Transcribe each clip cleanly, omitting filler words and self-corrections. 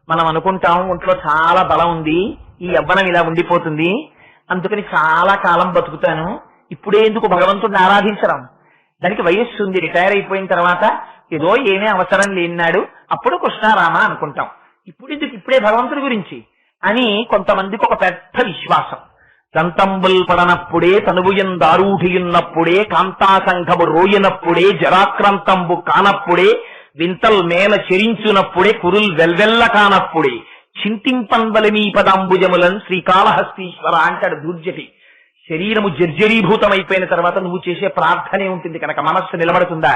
మనం అనుకుంటాం ఒంట్లో చాలా బలం ఉంది, ఈ యవ్వనం ఇలా ఉండిపోతుంది, అందుకని చాలా కాలం బతుకుతాను, ఇప్పుడే ఎందుకు భగవంతుడిని ఆరాధించడం, దానికి వయస్సు ఉంది, రిటైర్ అయిపోయిన తర్వాత ఏదో ఏమీ అవసరం లేనాడు అప్పుడు కృష్ణారామ అనుకుంటాం, ఇప్పుడు ఎందుకు ఇప్పుడే భగవంతుడి గురించి అని కొంతమందికి ఒక పెద్ద విశ్వాసం. దంతంబుల్ పడనప్పుడే తనువుయం దారూఢియున్నప్పుడే కాంతాసంఘము రోయినప్పుడే జరాక్రాంతంబు కానప్పుడే వింతల్ మేల చెరించునప్పుడే కురుల్ వెల్వెల్ల కానప్పుడే చింతింపన్వలమీ పదాంబుజములన్ శ్రీకాళహస్తీశ్వర అంటాడు దుర్జటి. శరీరము జర్జరీభూతమైపోయిన తర్వాత నువ్వు చేసే ప్రార్థనే ఉంటుంది కనుక మనస్సు నిలబడుతుందా?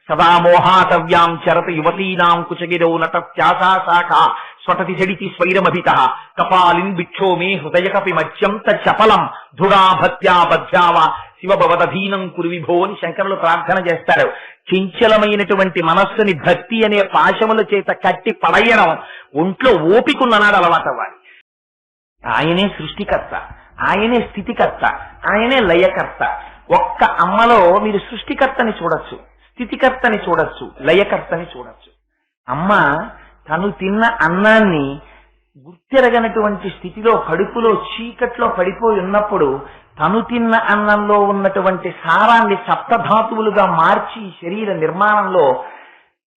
సదా మోహాటవ్యాం చరత యువతీనాం కుచగిరౌ నట త్యాశాఖ స్వటతి జడితి స్వైరమభిత కపాలిన్ బిక్షో మే హృదయ కపి మత్స్యం తపలం ధుడా భత్యా బధ్యావ శివభవదధీనం కురు విభో అని శంకరులు ప్రార్థన చేస్తారు. చంచలమైనటువంటి మనస్సుని భక్తి అనే పాశముల చేత కట్టి పడయడం ఒంట్లో ఓపికన్ననాడు అలవాటవ్వాలి. ఆయనే సృష్టికర్త, ఆయనే స్థితికర్త, ఆయనే లయకర్త. ఒక్క అమ్మలో మీరు సృష్టికర్తని చూడొచ్చు, స్థితికర్తని చూడొచ్చు, లయకర్తని చూడొచ్చు. అమ్మ తను తిన్న అన్నాన్ని గుర్తెరగనటువంటి స్థితిలో కడుపులో చీకట్లో పడిపోయి ఉన్నప్పుడు తను తిన్న అన్నంలో ఉన్నటువంటి సారాన్ని సప్తధాతువులుగా మార్చి శరీర నిర్మాణంలో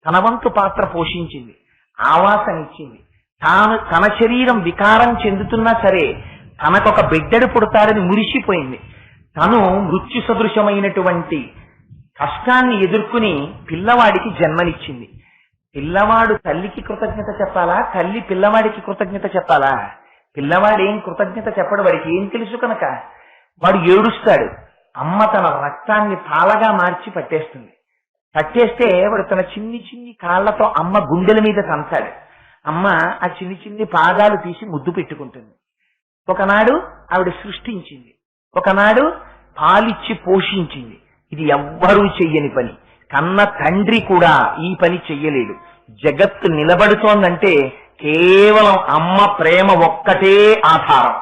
తన వంతు పాత్ర పోషించింది, ఆవాసం ఇచ్చింది. తన శరీరం వికారం చెందుతున్నా సరే తనకొక బిడ్డడు పుడతాడని మురిసిపోయింది. తను మృత్యు సదృశమైనటువంటి కష్టాన్ని ఎదుర్కొని పిల్లవాడికి జన్మనిచ్చింది. పిల్లవాడు తల్లికి కృతజ్ఞత చెప్పాలా, తల్లి పిల్లవాడికి కృతజ్ఞత చెప్పాలా? పిల్లవాడేం కృతజ్ఞత చెప్పడు, వాడికి ఏం తెలుసు కనుక వాడు ఏడుస్తాడు. అమ్మ తన రక్తాన్ని పాలగా మార్చి పట్టేస్తుంది. పట్టేస్తే వాడు తన చిన్ని చిన్ని కాళ్లతో అమ్మ గుండెల మీద తంతాడు. అమ్మ ఆ చిన్ని చిన్ని పాదాలు తీసి ముద్దు పెట్టుకుంటుంది. ఒకనాడు ఆవిడ సృష్టించింది, ఒకనాడు పాలిచ్చి పోషించింది. ఇది ఎవ్వరూ చెయ్యని పని, కన్న తండ్రి కూడా ఈ పని చెయ్యలేడు. జగత్తు నిలబడుతోందంటే కేవలం అమ్మ ప్రేమ ఒక్కటే ఆధారం.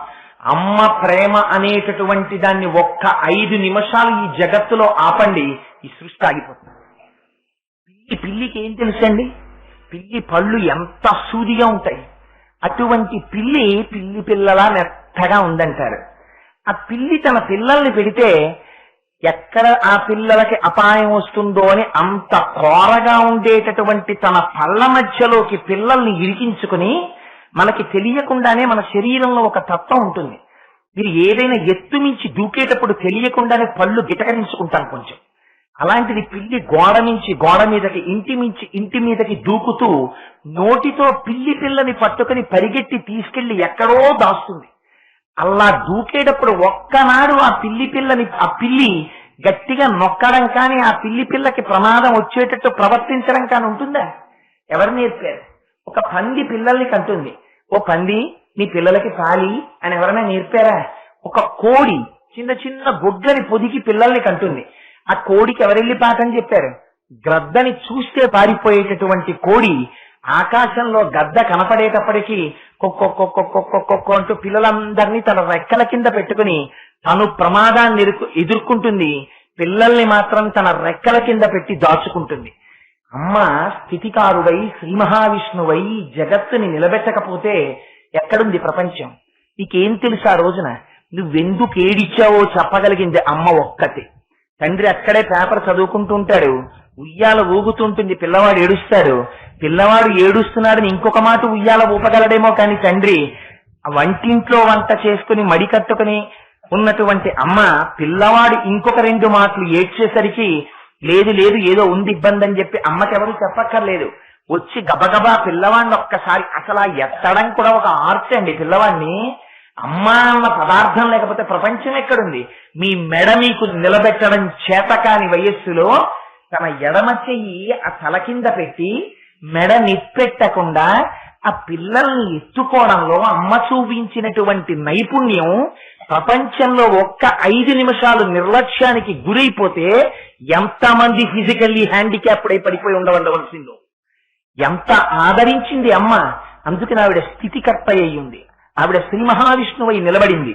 అమ్మ ప్రేమ అనేటటువంటి దాన్ని ఒక్క 5 నిమిషాలు ఈ జగత్తులో ఆపండి, ఈ సృష్టి ఆగిపోతుంది. పిల్లికి ఏం తెలుసండి? పిల్లి పళ్ళు ఎంత సూదిగా ఉంటాయి. అటువంటి పిల్లి పిల్లలా మెత్తగా ఉందంటారు. ఆ పిల్లి తన పిల్లల్ని పెడితే ఎక్కడ ఆ పిల్లలకి అపాయం వస్తుందో అని అంత కోరగా ఉండేటటువంటి తన పళ్ళ మధ్యలోకి పిల్లల్ని ఇరికించుకుని, మనకి తెలియకుండానే మన శరీరంలో ఒక తత్వం ఉంటుంది. మీరు ఏదైనా ఎత్తు మించి దూకేటప్పుడు తెలియకుండానే పళ్ళు గిటకరించుకుంటాం కొంచెం. అలాంటిది పిల్లి గోడ నుంచి గోడ మీదకి, ఇంటి మించి ఇంటి మీదకి దూకుతూ నోటితో పిల్లి పిల్లని పట్టుకుని పరిగెట్టి తీసుకెళ్లి ఎక్కడో దాస్తుంది. అలా దూకేటప్పుడు ఒక్కనాడు ఆ పిల్లి గట్టిగా నొక్కడం కానీ ఆ పిల్లి పిల్లకి ప్రమాదం వచ్చేటట్టు ప్రవర్తించడం కానీ ఉంటుందా? ఎవరు నేర్పారు? ఒక పంది పిల్లల్ని కంటుంది. ఓ పంది నీ పిల్లలకి పాలి అని ఎవరైనా నేర్పారా? ఒక కోడి చిన్న చిన్న గుడ్లని పొదిగి పిల్లల్ని కంటుంది. ఆ కోడికి ఎవరెళ్ళి పాఠం చెప్పారు? గ్రద్దని చూస్తే పారిపోయేటటువంటి కోడి ఆకాశంలో గద్ద కనపడేటప్పటికీ కొక్కొక్కొక్కొక్కొక్కొక్కొ అంటూ పిల్లలందరినీ తన రెక్కల కింద పెట్టుకుని తను ప్రమాదాన్ని ఎదుర్కొంటుంది. పిల్లల్ని మాత్రం తన రెక్కల కింద పెట్టి దాచుకుంటుంది. అమ్మ స్థితికారుడై శ్రీ మహావిష్ణువై జగత్తుని నిలబెట్టకపోతే ఎక్కడుంది ప్రపంచం? నీకేం తెలుసు ఆ రోజున? నువ్వెందుకు ఏడిచావో చెప్పగలిగింది అమ్మ ఒక్కతే. తండ్రి అక్కడే పేపర్ చదువుకుంటూ ఉంటాడు, ఉయ్యాల ఊగుతుంటుంది, పిల్లవాడు ఏడుస్తాడు. పిల్లవాడు ఏడుస్తున్నాడని ఇంకొక మాట ఉయ్యాల ఊపగలడేమో కానీ తండ్రి వంటింట్లో వంట చేసుకుని మడి కట్టుకుని ఉన్నటువంటి అమ్మ పిల్లవాడు ఇంకొక 2 మాటలు ఏడ్చేసరికి లేదు లేదు ఏదో ఉంది ఇబ్బంది అని చెప్పి అమ్మకెవరు చెప్పక్కర్లేదు, వచ్చి గబగబా పిల్లవాడిని ఒక్కసారి అసలు ఎత్తడం కూడా ఒక ఆర్ట్ అండి. పిల్లవాడిని అమ్మ అన్న పదార్థం లేకపోతే ప్రపంచం ఎక్కడుంది? మీ మెడ మీకు నిలబెట్టడం చేతకాని వయస్సులో తన ఎడమ చెయ్యి ఆ తల కింద పెట్టి మెడ నిప్పెట్టకుండా ఆ పిల్లల్ని ఎత్తుకోవడంలో అమ్మ చూపించినటువంటి నైపుణ్యం ప్రపంచంలో ఒక్క 5 నిమిషాలు నిర్లక్ష్యానికి గురైపోతే ఎంతమంది ఫిజికల్లీ హ్యాండిక్యాప్డ్ అయి పడిపోయి ఉండవలసిందో. ఎంత ఆదరించింది అమ్మ. అందుకని ఆవిడ స్థితికర్త అయ్యింది, ఆవిడ శ్రీ మహావిష్ణువై నిలబడింది.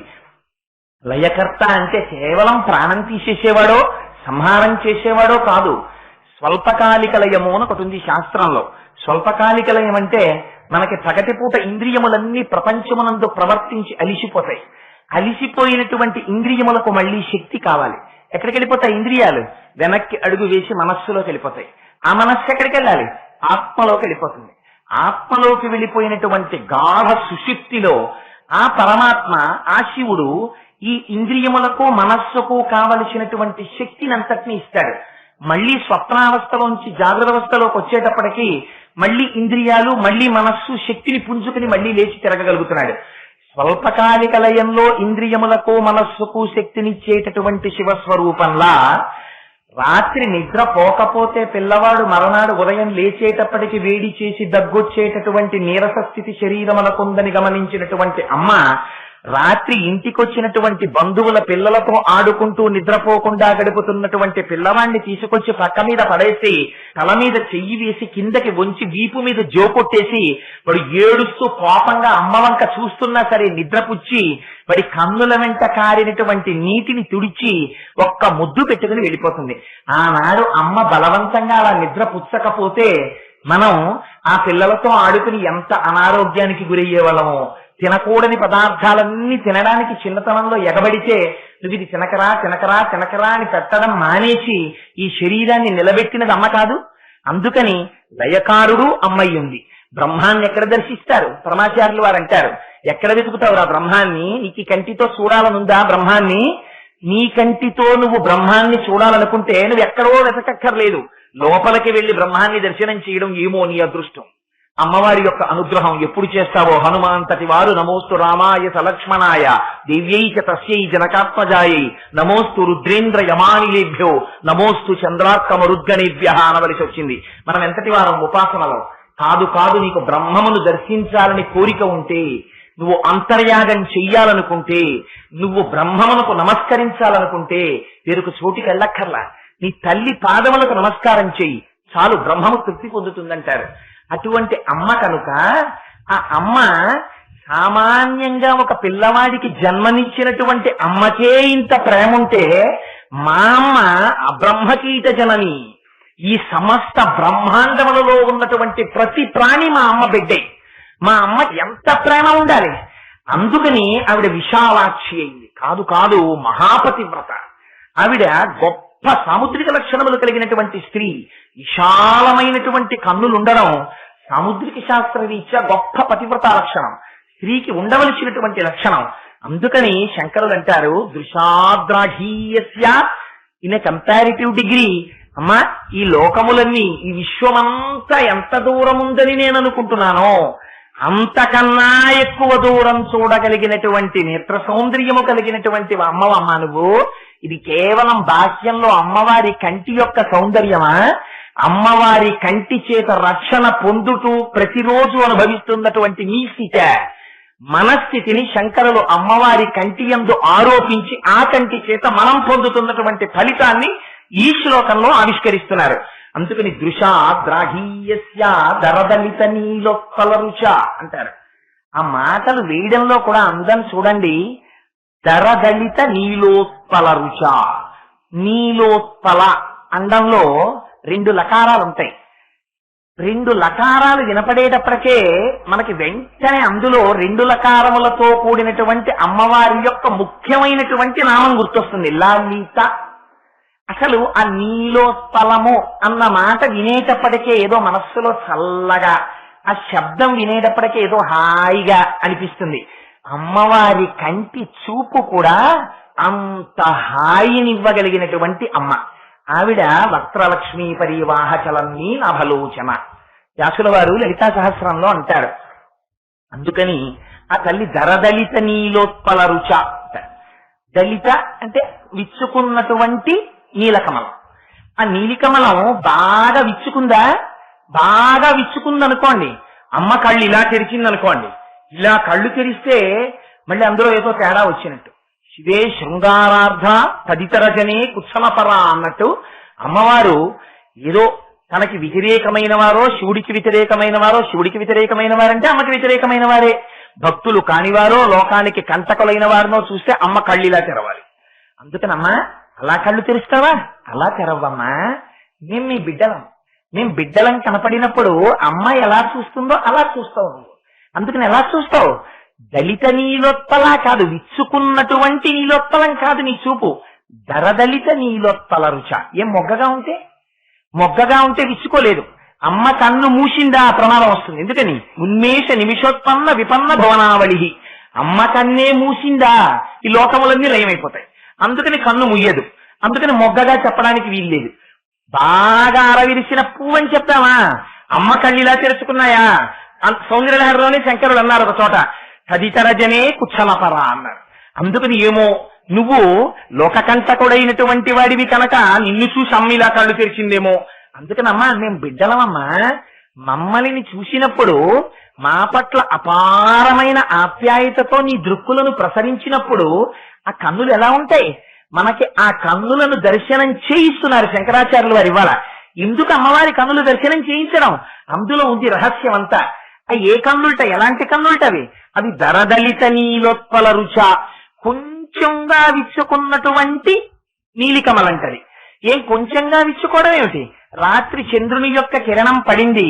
లయకర్త అంటే కేవలం ప్రాణం తీసేసేవాడో సంహారం చేసేవాడో కాదు. స్వల్పకాలిక లయము అని ఒకటి ఉంది శాస్త్రంలో. స్వల్పకాలిక లయం అంటే మనకి పగటిపూట ఇంద్రియములన్నీ ప్రపంచమునందు ప్రవర్తించి అలిసిపోతాయి. అలిసిపోయినటువంటి ఇంద్రియములకు మళ్ళీ శక్తి కావాలి. ఎక్కడికి వెళ్ళిపోతాయి ఇంద్రియాలు? వెనక్కి అడుగు వేసి మనస్సులోకి వెళ్ళిపోతాయి. ఆ మనస్సు ఎక్కడికి వెళ్ళాలి? ఆత్మలోకి వెళ్ళిపోతుంది. ఆత్మలోకి వెళ్ళిపోయినటువంటి గాఢ సుషుప్తిలో ఆ పరమాత్మ, ఆ శివుడు ఈ ఇంద్రియములకు మనస్సుకు కావలసినటువంటి శక్తిని అంతటినీ ఇస్తాడు. మళ్ళీ స్వప్నావస్థలోంచి జాగ్రత్త అవస్థలోకి వచ్చేటప్పటికి మళ్ళీ ఇంద్రియాలు, మళ్ళీ మనస్సు శక్తిని పుంజుకుని మళ్ళీ లేచి తిరగగలుగుతున్నాడు. స్వల్పకాలిక లయంలో ఇంద్రియములకు మనస్సుకు శక్తినిచ్చేటటువంటి శివస్వరూపంలా రాత్రి నిద్ర పోకపోతే పిల్లవాడు మరనాడు ఉదయం లేచేటప్పటికి వేడి చేసి దగ్గొచ్చేటటువంటి నీరస స్థితి శరీరములకుందని గమనించినటువంటి అమ్మ రాత్రి ఇంటికొచ్చినటువంటి బంధువుల పిల్లలతో ఆడుకుంటూ నిద్రపోకుండా గడుపుతున్నటువంటి పిల్లవాడిని తీసుకొచ్చి పక్క మీద పడేసి తల మీద చెయ్యి వేసి కిందకి వంచి వీపు మీద జోకొట్టేసి వాడు ఏడుస్తూ కోపంగా అమ్మ వంక చూస్తున్నా సరే నిద్రపుచ్చి వాడి కన్నుల వెంట కారినటువంటి నీటిని తుడిచి ఒక్క ముద్దు పెట్టుకుని వెళ్ళిపోతుంది. ఆనాడు అమ్మ బలవంతంగా అలా నిద్ర పుచ్చకపోతే మనం ఆ పిల్లలతో ఆడుకుని ఎంత అనారోగ్యానికి గురయ్యే వాళ్ళము. తినకూడని పదార్థాలన్నీ తినడానికి చిన్నతనంలో ఎగబడితే నువ్వు ఇది తినకరా తినకరా తినకరా అని పెట్టడం మానేసి ఈ శరీరాన్ని నిలబెట్టినది అమ్మ కాదు. అందుకని లయకారుడు అమ్మయ్య ఉంది. బ్రహ్మాన్ని ఎక్కడ దర్శిస్తారు? పరమాచార్యులు వారు అంటారు, ఎక్కడ వెతుకుతావురా బ్రహ్మాన్ని? నీకు కంటితో చూడాలనుందా బ్రహ్మాన్ని? నీ కంటితో నువ్వు బ్రహ్మాన్ని చూడాలనుకుంటే నువ్వు ఎక్కడో వెతకక్కర్లేదు, లోపలికి వెళ్లి బ్రహ్మాన్ని దర్శనం చేయడం ఏమో నీ అదృష్టం. అమ్మవారి యొక్క అనుగ్రహం ఎప్పుడు చేస్తావో హనుమాంతటి వారు నమోస్తు రామాయ సలక్ష్మణాయ దివ్యైక తస్యై జనకాత్మజాయై నమోస్తు రుద్రేంద్ర యమానిలేభ్యో నమోస్తు చంద్రార్కమరుద్గణేభ్య అనవలసి వచ్చింది. మనం ఎంతటి వారం ఉపాసనలో కాదు నీకు బ్రహ్మమును దర్శించాలని కోరిక ఉంటే, నువ్వు అంతర్యాగం చెయ్యాలనుకుంటే, నువ్వు బ్రహ్మమునకు నమస్కరించాలనుకుంటే పేరుకు చోటికి వెళ్ళక్కర్లా, నీ తల్లి పాదములకు నమస్కారం చెయ్యి చాలు, బ్రహ్మము తృప్తి పొందుతుందంటారు. అటువంటి అమ్మ కనుక ఆ అమ్మ సామాన్యంగా ఒక పిల్లవాడికి జన్మనిచ్చినటువంటి అమ్మకే ఇంత ప్రేమ ఉంటే మా అమ్మ అబ్రహ్మకీట జనని. ఈ సమస్త బ్రహ్మాండములలో ఉన్నటువంటి ప్రతి ప్రాణి మా అమ్మ బిడ్డే. మా అమ్మ ఎంత ప్రేమ ఉండాలి. అందుకని ఆవిడ విశాలాక్షి అయింది. కాదు మహాపతివ్రత. ఆవిడ గొప్ప సాముద్రిక లక్షణములు కలిగినటువంటి స్త్రీ. విశాలమైనటువంటి కన్నులుండడం సాముద్రిక శాస్త్ర రీత్యా గొప్ప పతివ్రత లక్షణం, స్త్రీకి ఉండవలసినటువంటి లక్షణం. అందుకని శంకరులు అంటారు దృశాద్రాఘీయస్య ఇన్ ఎ కంపారిటివ్ డిగ్రీ. అమ్మా, ఈ లోకములన్నీ, ఈ విశ్వమంతా ఎంత దూరం ఉందని నేను అనుకుంటున్నానో అంతకన్నా ఎక్కువ దూరం చూడగలిగినటువంటి నేత్ర సౌందర్యము కలిగినటువంటి అమ్మవమ్మ నువ్వు. ఇది కేవలం బాహ్యంలో అమ్మవారి కంటి యొక్క సౌందర్యమా? అమ్మవారి కంటి చేత రక్షణ పొందుతూ ప్రతిరోజు అనుభవిస్తున్నటువంటి నీ స్థితి, మనస్థితిని శంకరులు అమ్మవారి కంటి యందు ఆరోపించి ఆ కంటి చేత మనం పొందుతున్నటువంటి ఫలితాన్ని ఈ శ్లోకంలో ఆవిష్కరిస్తున్నారు. అందుకని దృశాద్రాఘీయస్య దరదలిత నీలోత్పల రుచ అంటారు. ఆ మాటలు వేయడంలో కూడా అందం చూడండి. దరదలిత నీలోత్పల రుచ. నీలోత్పల అండంలో 2 లకారాలు ఉంటాయి. 2 లకారాలు వినపడేటప్పటికే మనకి వెంటనే అందులో 2 లకారములతో కూడినటువంటి అమ్మవారి యొక్క ముఖ్యమైనటువంటి నామం గుర్తొస్తుంది, లలిత. అసలు ఆ నీలోత్పలము అన్న మాట వినేటప్పటికే ఏదో మనస్సులో చల్లగా, ఆ శబ్దం వినేటప్పటికే ఏదో హాయిగా అనిపిస్తుంది. అమ్మవారి కంటి చూపు కూడా అంత హాయినివ్వగలిగినటువంటి అమ్మ. ఆవిడ వక్రలక్ష్మీ పరివాహ చలన్నీ నభలోచన. వ్యాసుల వారు లలితా సహస్రంలో అంటారు. అందుకని ఆ తల్లి దరదలిత నీలోత్పల రుచ. దళిత అంటే విచ్చుకున్నటువంటి నీలకమలం. ఆ నీలికమలం బాగా విచ్చుకుందా? బాగా విచ్చుకుందనుకోండి, అమ్మ కళ్ళు ఇలా తెరిచిందనుకోండి, ఇలా కళ్ళు తెరిస్తే మళ్ళీ అందులో ఏదో తేడా వచ్చినట్టు. శివే శృంగారార్థ తదితరజనే కుత్సమపర అన్నట్టు అమ్మవారు ఏదో తనకి వ్యతిరేకమైన వారో శివుడికి వ్యతిరేకమైన వారో, శివుడికి వ్యతిరేకమైన వారంటే అమ్మకి వ్యతిరేకమైన వారే, భక్తులు కానివారో లోకానికి కంటకులైన వారినో చూస్తే అమ్మ కళ్ళు ఇలా తెరవాలి. అందుకనమ్మా అలా కళ్ళు తెరుస్తావా? అలా తెరవమ్మా, మేము మీ బిడ్డలం, మేము బిడ్డలం కనపడినప్పుడు అమ్మ ఎలా చూస్తుందో అలా చూస్తావు నువ్వు. అందుకని ఎలా చూస్తావు? దళిత నీలోత్పలా కాదు, విచ్చుకున్నటువంటి నీలోత్పలం కాదు నీ చూపు, దరదలిత నీలోత్పల రుచ. ఏం మొగ్గగా ఉంటే విచ్చుకోలేదు. అమ్మ కన్ను మూసిందా ప్రమాదం వస్తుంది. ఎందుకని? ఉన్మేష నిమిషోత్పన్న విపన్న భవనావళి. అమ్మ కన్నే మూసిందా ఈ లోకములన్నీ లయమైపోతాయి. అందుకని కన్ను ముయ్యదు. అందుకని మొగ్గగా చెప్పడానికి వీల్లేదు. బాగా అరవిరిసిన పువ్వు అని చెప్తామా? అమ్మ కళ్ళు ఇలా తెరుచుకున్నాయా? సౌందర్యలహరిలోనే శంకరుడు అన్నారు ఒక చోట, తదితరజనే కుచ్చలపరా అన్నారు. అందుకని ఏమో నువ్వు లోకకంటకుడైనటువంటి వాడివి కనుక నిన్ను చూసి అమ్మ ఇలా కళ్ళు తెరిచిందేమో. అందుకని అమ్మా మేము బిడ్డలమమ్మా, మమ్మల్ని చూసినప్పుడు మా పట్ల అపారమైన ఆప్యాయతతో నీ దృక్కులను ప్రసరించినప్పుడు ఆ కన్నులు ఎలా ఉంటాయి? మనకి ఆ కన్నులను దర్శనం చేయిస్తున్నారు శంకరాచార్యులు వారు ఇవాళ. ఎందుకు అమ్మవారి కన్నులు దర్శనం చేయించడం? అందులో ఉంది రహస్యం అంతా. ఏ కన్నులట? ఎలాంటి కన్నులటవి? అవి దరదలిత నీలోత్పల రుచ, కొంచెంగా విచ్చుకున్నటువంటి నీలికమలంటది. ఏం కొంచెంగా విచ్చుకోవడం ఏమిటి? రాత్రి చంద్రుని యొక్క కిరణం పడింది,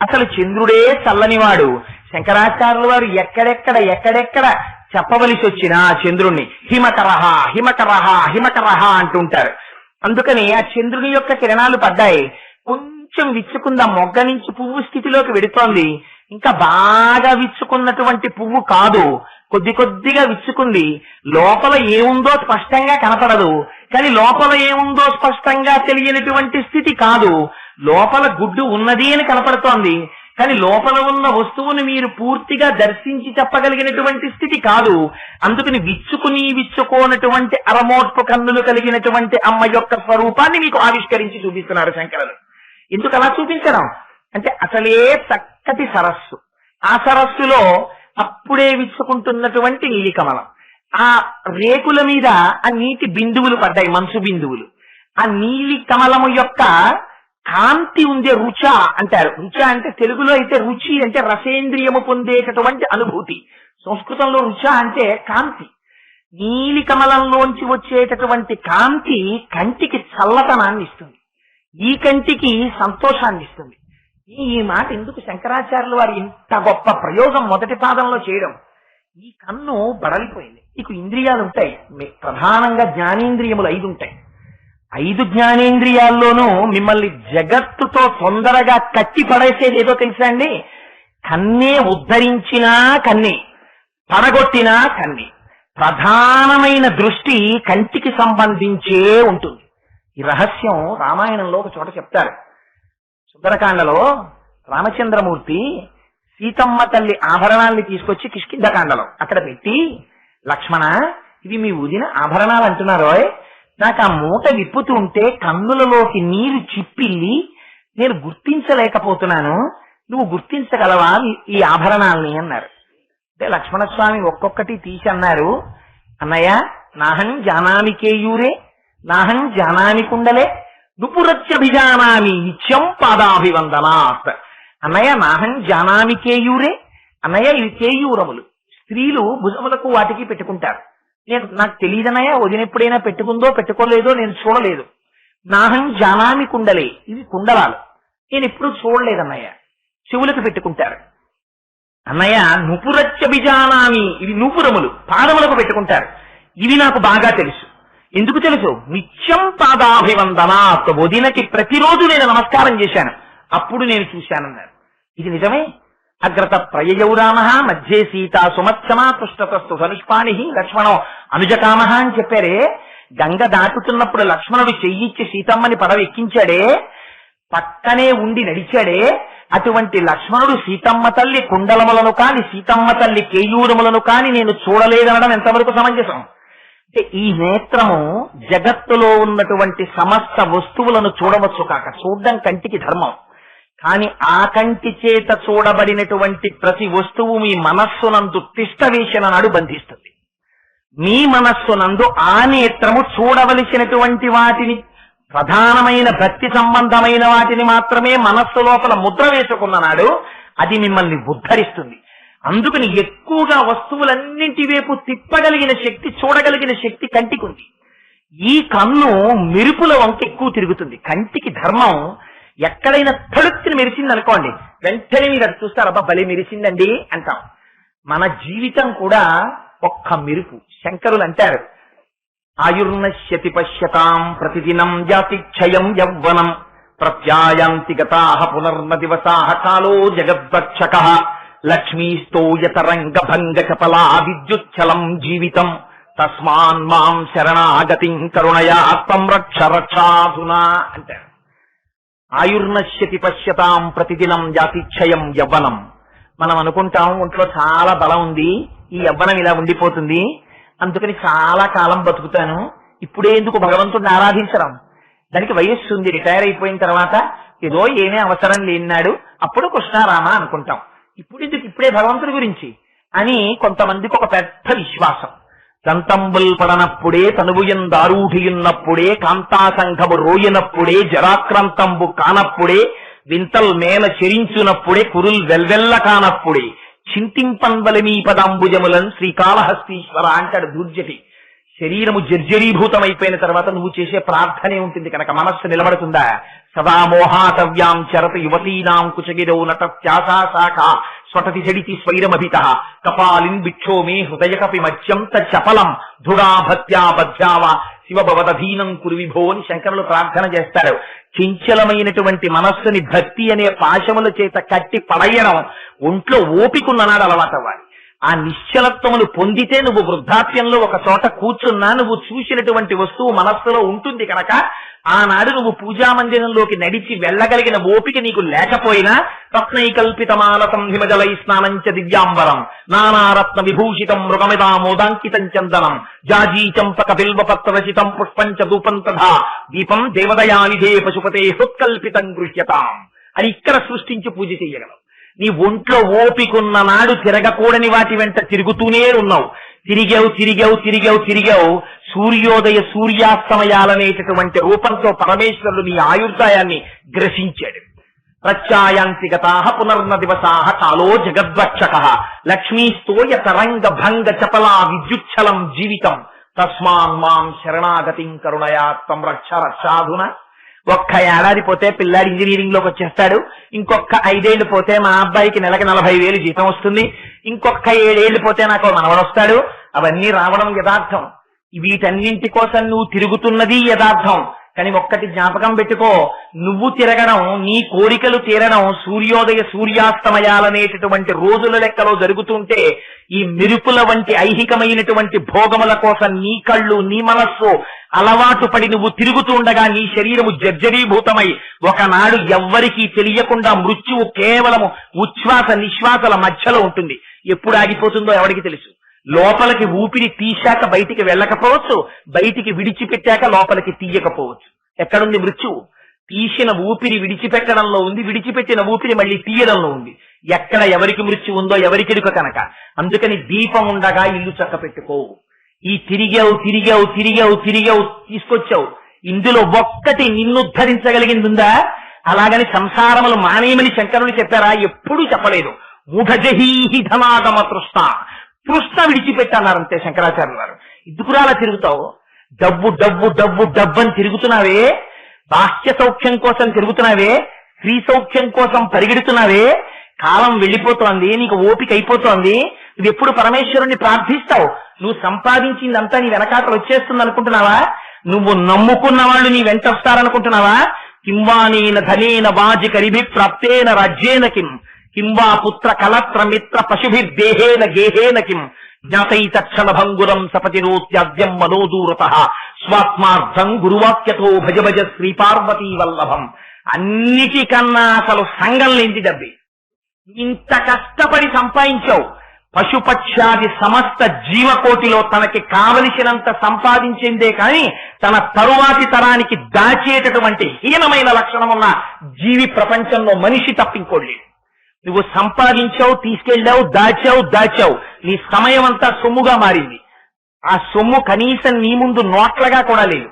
అసలు చంద్రుడే చల్లనివాడు. శంకరాచార్యుల వారు ఎక్కడెక్కడ చెప్పవలసి వచ్చినా చంద్రుణ్ణి హిమకరహ హిమకరహ హిమకరహ అంటుంటారు. అందుకని ఆ చంద్రుని యొక్క కిరణాలు పడ్డాయి, కొంచెం విచ్చుకుందా, మొగ్గ నుంచి పువ్వు స్థితిలోకి వెడుతోంది. ఇంకా బాగా విచ్చుకున్నటువంటి పువ్వు కాదు, కొద్దిగా విచ్చుకుంది. లోపల ఏముందో స్పష్టంగా కనపడదు, కానీ లోపల ఏముందో స్పష్టంగా తెలియనటువంటి స్థితి కాదు. లోపల గుడ్డు ఉన్నది అని కనపడుతోంది, కానీ లోపల ఉన్న వస్తువుని మీరు పూర్తిగా దర్శించి చెప్పగలిగినటువంటి స్థితి కాదు. అందుకని విచ్చుకోనటువంటి అరమోట్పు కన్నులు కలిగినటువంటి అమ్మ యొక్క స్వరూపాన్ని మీకు ఆవిష్కరించి చూపిస్తున్నారు శంకరులు. ఎందుకు అలా చూపించడం అంటే, అసలే చక్కటి సరస్సు, ఆ సరస్సులో అప్పుడే విచ్చుకుంటున్నటువంటి నీలికమలం, ఆ రేకుల మీద ఆ నీటి బిందువులు పడ్డాయి, మంచు బిందువులు. ఆ నీలి కమలము యొక్క కాంతి ఉండే రుచ అంటారు. రుచ అంటే తెలుగులో అయితే రుచి అంటే రసేంద్రియము పొందేటటువంటి అనుభూతి. సంస్కృతంలో రుచ అంటే కాంతి. నీలి కమలంలోంచి వచ్చేటటువంటి కాంతి కంటికి చల్లతనాన్ని ఇస్తుంది, ఈ కంటికి సంతోషాన్ని ఇస్తుంది. ఈ మాట ఎందుకు శంకరాచార్యులు వారు ఇంత గొప్ప ప్రయోగం మొదటి పాదంలో చేయడం? ఈ కన్ను బడలిపోయింది. నీకు ఇంద్రియాలు ఉంటాయి, ప్రధానంగా జ్ఞానేంద్రియములు 5 ఉంటాయి. 5 జ్ఞానేంద్రియాల్లోనూ మిమ్మల్ని జగత్తుతో తొందరగా కట్టి పడేసేది ఏదో తెలుసా అండి? కన్నే ఉద్ధరించినా కన్నే, పడగొట్టినా కన్నే. ప్రధానమైన దృష్టి కంటికి సంబంధించే ఉంటుంది. ఈ రహస్యం రామాయణంలో ఒక చోట చెప్తారు. సుందరకాండలో రామచంద్రమూర్తి సీతమ్మ తల్లి ఆభరణాల్ని తీసుకొచ్చి కిష్కింధకాండలో అక్కడ పెట్టి, లక్ష్మణ ఇవి మీ వదిన ఆభరణాలు అంటున్నారో, నాకు ఆ మూట విప్పుతూ ఉంటే కన్నులలోకి నీరు చిప్పిల్లి నేను గుర్తించలేకపోతున్నాను, నువ్వు గుర్తించగలవా ఈ ఆభరణాల్ని అన్నారు. అంటే లక్ష్మణస్వామి ఒక్కొక్కటి తీసి అన్నారు, అన్నయ్య నాహం జానామి కేయూరే నాహం జానామి కుండలే నుపురత్యభిజానామి నిత్యం పాదాభివందనాత్. అన్నయ్య నాహం జానామి కేయూరే, అన్నయ్య ఇవి కేయూరములు, స్త్రీలు భుజములకు వాటికి పెట్టుకుంటారు. నాకు తెలియదన్నయ్య వదిన ఎప్పుడైనా పెట్టుకుందో పెట్టుకోలేదో నేను చూడలేదు. నాహం జానామి కుండలే, ఇవి కుండలాలు, నేను ఎప్పుడు చూడలేదన్నయ్య, చెవులకు పెట్టుకుంటారు. అన్నయ్య నుపురత్యభిజానామి, ఇవి నూపురములు పాదములకు పెట్టుకుంటారు, ఇవి నాకు బాగా తెలుసు. ఎందుకు తెలుసు? నిత్యం పాదాభివందనాత్, వదినకి ప్రతిరోజు నేను నమస్కారం చేశాను, అప్పుడు నేను చూశానన్నారు. ఇది నిజమే. అగ్రత ప్రయయౌ రామ మధ్యే సీతా సుమత్సమా పృష్ఠతస్తు ధనుష్పాణి లక్ష్మణో అనుజకామ అని చెప్పారే. గంగ దాటుతున్నప్పుడు లక్ష్మణుడు చెయ్యిచ్చి సీతమ్మని పడవ ఎక్కించాడే, పక్కనే ఉండి నడిచాడే. అటువంటి లక్ష్మణుడు సీతమ్మ తల్లి కుండలములను కాని సీతమ్మ తల్లి కేయూరములను కాని నేను చూడలేదనడం ఎంతవరకు సమంజసం? అంటే ఈ నేత్రము జగత్తులో ఉన్నటువంటి సమస్త వస్తువులను చూడవచ్చు కాక, చూడడం కంటికి ధర్మం, కాని ఆ కంటి చేత చూడబడినటువంటి ప్రతి వస్తువు మీ మనస్సునందు తిష్టవేసిన నాడు బంధిస్తుంది. మీ మనస్సునందు ఆ నేత్రము చూడవలసినటువంటి వాటిని, ప్రధానమైన భక్తి సంబంధమైన వాటిని మాత్రమే మనస్సు లోపల ముద్ర వేసుకున్న నాడు అది మిమ్మల్ని ఉద్ధరిస్తుంది. అందుకని ఎక్కువగా వస్తువులన్నింటి వైపు తిప్పగలిగిన శక్తి, చూడగలిగిన శక్తి కంటికి ఉంది. ఈ కన్ను మెరుపుల వంక ఎక్కువ తిరుగుతుంది. కంటికి ధర్మం ఎక్కడైనా తడుక్కుని మెరిసింది అనుకోండి, వెంటనే మీరు అది చూస్తారు, అబ్బా భలే మెరిసిందండి అంటాం. మన జీవితం కూడా ఒక్క మెరుపు. శంకరులు అంటారు, ఆయుర్నశ్యతి పశ్యతాం ప్రతిదినం జాతి క్షయం యవ్వనం ప్రత్యాయాంతి గతాః పునర్న దివసాః కాలో జగద్వక్షకః లక్ష్మీస్తోయతరంగ భంగ చపలా విద్యుచ్చలం జీవితం తస్మాన్ మాం శరణాగతిం కరుణయా త్వం రక్ష రక్షాధునా అంటారు. ఆయుర్నశ్యతి పశ్యతాం ప్రతిదినం జాతిక్షయం యవ్వనం. మనం అనుకుంటాం ఒంట్లో చాలా బలం ఉంది, ఈ యవ్వనం ఇలా ఉండిపోతుంది, అందుకని చాలా కాలం బతుకుతాను, ఇప్పుడే ఎందుకు భగవంతుడిని ఆరాధించడం. దానికి వయస్సు ఉంది, రిటైర్ అయిపోయిన తర్వాత ఏదో ఏమీ అవసరం లేనాడు అప్పుడు కృష్ణారామ అనుకుంటాం. ఇప్పుడు ఎందుకు, ఇప్పుడే భగవంతుడి గురించి అని కొంతమందికి ఒక పెద్ద విశ్వాసం. దంతంబుల్ పడనప్పుడే తనువుయందారూఢియున్నప్పుడే కాంతాసంఘము రోయినప్పుడే జరాక్రాంతంబు కానప్పుడే వింతల్ మేల చెరించునప్పుడే కురుల్ వెల్వెల్ల కానప్పుడే చింతింపన్వలమీ పదాంబుజములన్ శ్రీకాళహస్తీశ్వర అంటాడు దూర్జటి. శరీరము జర్జరీభూతమైపోయిన తర్వాత నువ్వు చేసే ప్రార్థనే ఉంటుంది కనుక మనస్సు నిలబడుతుందా? సదా మోహాతవ్యాం చరత యువతీనాం కుచగిరౌ నటత్యాశాఖ స్వటతి జడితి స్వైరమభిత కపాలిన్ బిక్షో మే హృదయ కపి మత్స్యం తపలం ధుడా భక్త్యా బధ్యావ శివభవదధీనం కురు విభో అని శంకరులు ప్రార్థన చేస్తారు. చంచలమైనటువంటి మనస్సుని భక్తి అనే పాశముల చేత కట్టి పడయడం ఒంట్లో ఓపికన్ననాడు అలవాటవ్వాలి. ఆ నిశ్చలత్వమును పొందితే నువ్వు వృద్ధాప్యంలో ఒక చోట కూర్చున్నా నువ్వు చూసినటువంటి వస్తువు మనస్సులో ఉంటుంది కనుక ఆనాడు నువ్వు పూజా మందిరంలోకి నడిచి వెళ్ళగలిగిన ఓపిక నీకు లేకపోయినా రత్నైకల్పితమాలతం హిమజలై స్నానంచ దివ్యాంబరం నానారత్న విభూషితం మృగమిదామోదాంకితం చందనం జాజీ చంపక బిల్వపత్రరచితం పుష్పంచ ధూపం తథా దీపం దేవదయానిధే పశుపతే హృత్కల్పితం గృహ్యతాం అని ఇక్కడ సృష్టించి పూజ చేయగలం. నీ ఒంట్లో ఓపికన్న నాడు తిరగకూడని వాటి వెంట తిరుగుతూనే ఉన్నావు. తిరిగావు సూర్యోదయ సూర్యాస్తమయాలనేటటువంటి రూపంతో పరమేశ్వరుడు నీ ఆయుర్దాయాన్ని గ్రసించాడు. ప్రత్యాయాంతి గతాః పునర్న దివసాః కాలో జగద్వక్షకః లక్ష్మీస్తోయ తరంగ భంగ చపలా విద్యుచ్చలం జీవితం తస్మాన్ మాం శరణాగతిం కరుణయా త్వం రక్ష రక్షాధున. ఒక్క ఏడాది పోతే పిల్లాడు ఇంజనీరింగ్ లోకి వచ్చేస్తాడు, ఇంకొక 5 ఏళ్లు పోతే మా అబ్బాయికి నెలకి 40,000 జీతం వస్తుంది, ఇంకొక 7 ఏళ్లు పోతే నాకు మనవడు వస్తాడు. అవన్నీ రావడం యథార్థం. వీటన్నింటి కోసం నువ్వు తిరుగుతున్నది యథార్థం. కానీ ఒక్కటి జ్ఞాపకం పెట్టుకో, నువ్వు తిరగడం, నీ కోరికలు తీరడం సూర్యోదయ సూర్యాస్తమయాలనేటటువంటి రోజుల లెక్కలో జరుగుతుంటే ఈ మెరుపుల వంటి ఐహికమైనటువంటి భోగముల కోసం నీ కళ్ళు నీ మనస్సు అలవాటు పడి నువ్వు తిరుగుతూ ఉండగా నీ శరీరము జర్జరీభూతమై ఒకనాడు ఎవ్వరికీ తెలియకుండా మృత్యువు కేవలము ఉచ్ఛ్వాస నిశ్వాసల మధ్యలో ఉంటుంది. ఎప్పుడు ఆగిపోతుందో ఎవరికి తెలుసు. లోపలికి ఊపిరి తీశాక బయటికి వెళ్ళకపోవచ్చు, బయటికి విడిచిపెట్టాక లోపలికి తీయకపోవచ్చు. ఎక్కడుంది మృత్యువు? తీసిన ఊపిరి విడిచిపెట్టడంలో ఉంది, విడిచిపెట్టిన ఊపిరి మళ్ళీ తీయడంలో ఉంది. ఎక్కడ ఎవరికి మృత్యు ఉందో ఎవరికెరుక కనుక. అందుకని దీపం ఉండగా ఇల్లు చక్క పెట్టుకోవు. ఈ తిరిగావు తీసుకొచ్చావు, ఇందులో ఒక్కటి నిన్నుద్ధరించగలిగిందిందా? అలాగని సంసారములు మానేయమని శంకరులు చెప్పారా? ఎప్పుడూ చెప్పలేదు. మూఢజహీహి ధనాగమ తృష్ణ విడిచిపెట్టన్నారంతే శంకరాచార్యులు వారు. ఇదుకురాలా తిరుగుతావు? డబ్బు అని తిరుగుతున్నావే, బాహ్య సౌఖ్యం కోసం తిరుగుతున్నావే, స్త్రీ సౌఖ్యం కోసం పరిగెడుతున్నావే, కాలం వెళ్ళిపోతోంది, నీకు ఓపిక అయిపోతోంది. నువ్వు ఎప్పుడు పరమేశ్వరుణ్ణి ప్రార్థిస్తావు? నువ్వు సంపాదించిందంతా నీ వెనకాతలు వచ్చేస్తుంది అనుకుంటున్నావా? నువ్వు నమ్ముకున్న వాళ్ళు నీ వెంట వస్తారనుకుంటున్నావా? కింవానేన ధనేన వాజి కరిభి ప్రాప్తేన రాజ్యేన కింవా పుత్ర కలత్ర మిత్ర పశుభిర్దేహేన గేహేన కిం జ్ఞాతైతక్షణ భంగురం సపతిరోత్యాద్యం మనోదూరత స్వాత్మార్థం గురువాక్యతో భజ భజ శ్రీపార్వతీ వల్లభం. అన్నిటికన్నా అసలు సంఘం లేంటి డబ్బి. ఇంత కష్టపడి సంపాదించావు. పశుపక్షాది సమస్త జీవకోటిలో తనకి కావలసినంత సంపాదించిందే కాని తన తరువాతి తరానికి దాచేటటువంటి హీనమైన లక్షణమున్న జీవి ప్రపంచంలో మనిషి తప్పింకోలేదు. నువ్వు సంపాదించావు, తీసుకెళ్లావు, దాచావు. నీ సమయం అంతా సొమ్ముగా మారింది. ఆ సొమ్ము కనీసం నీ ముందు నోట్లగా కూడా లేదు.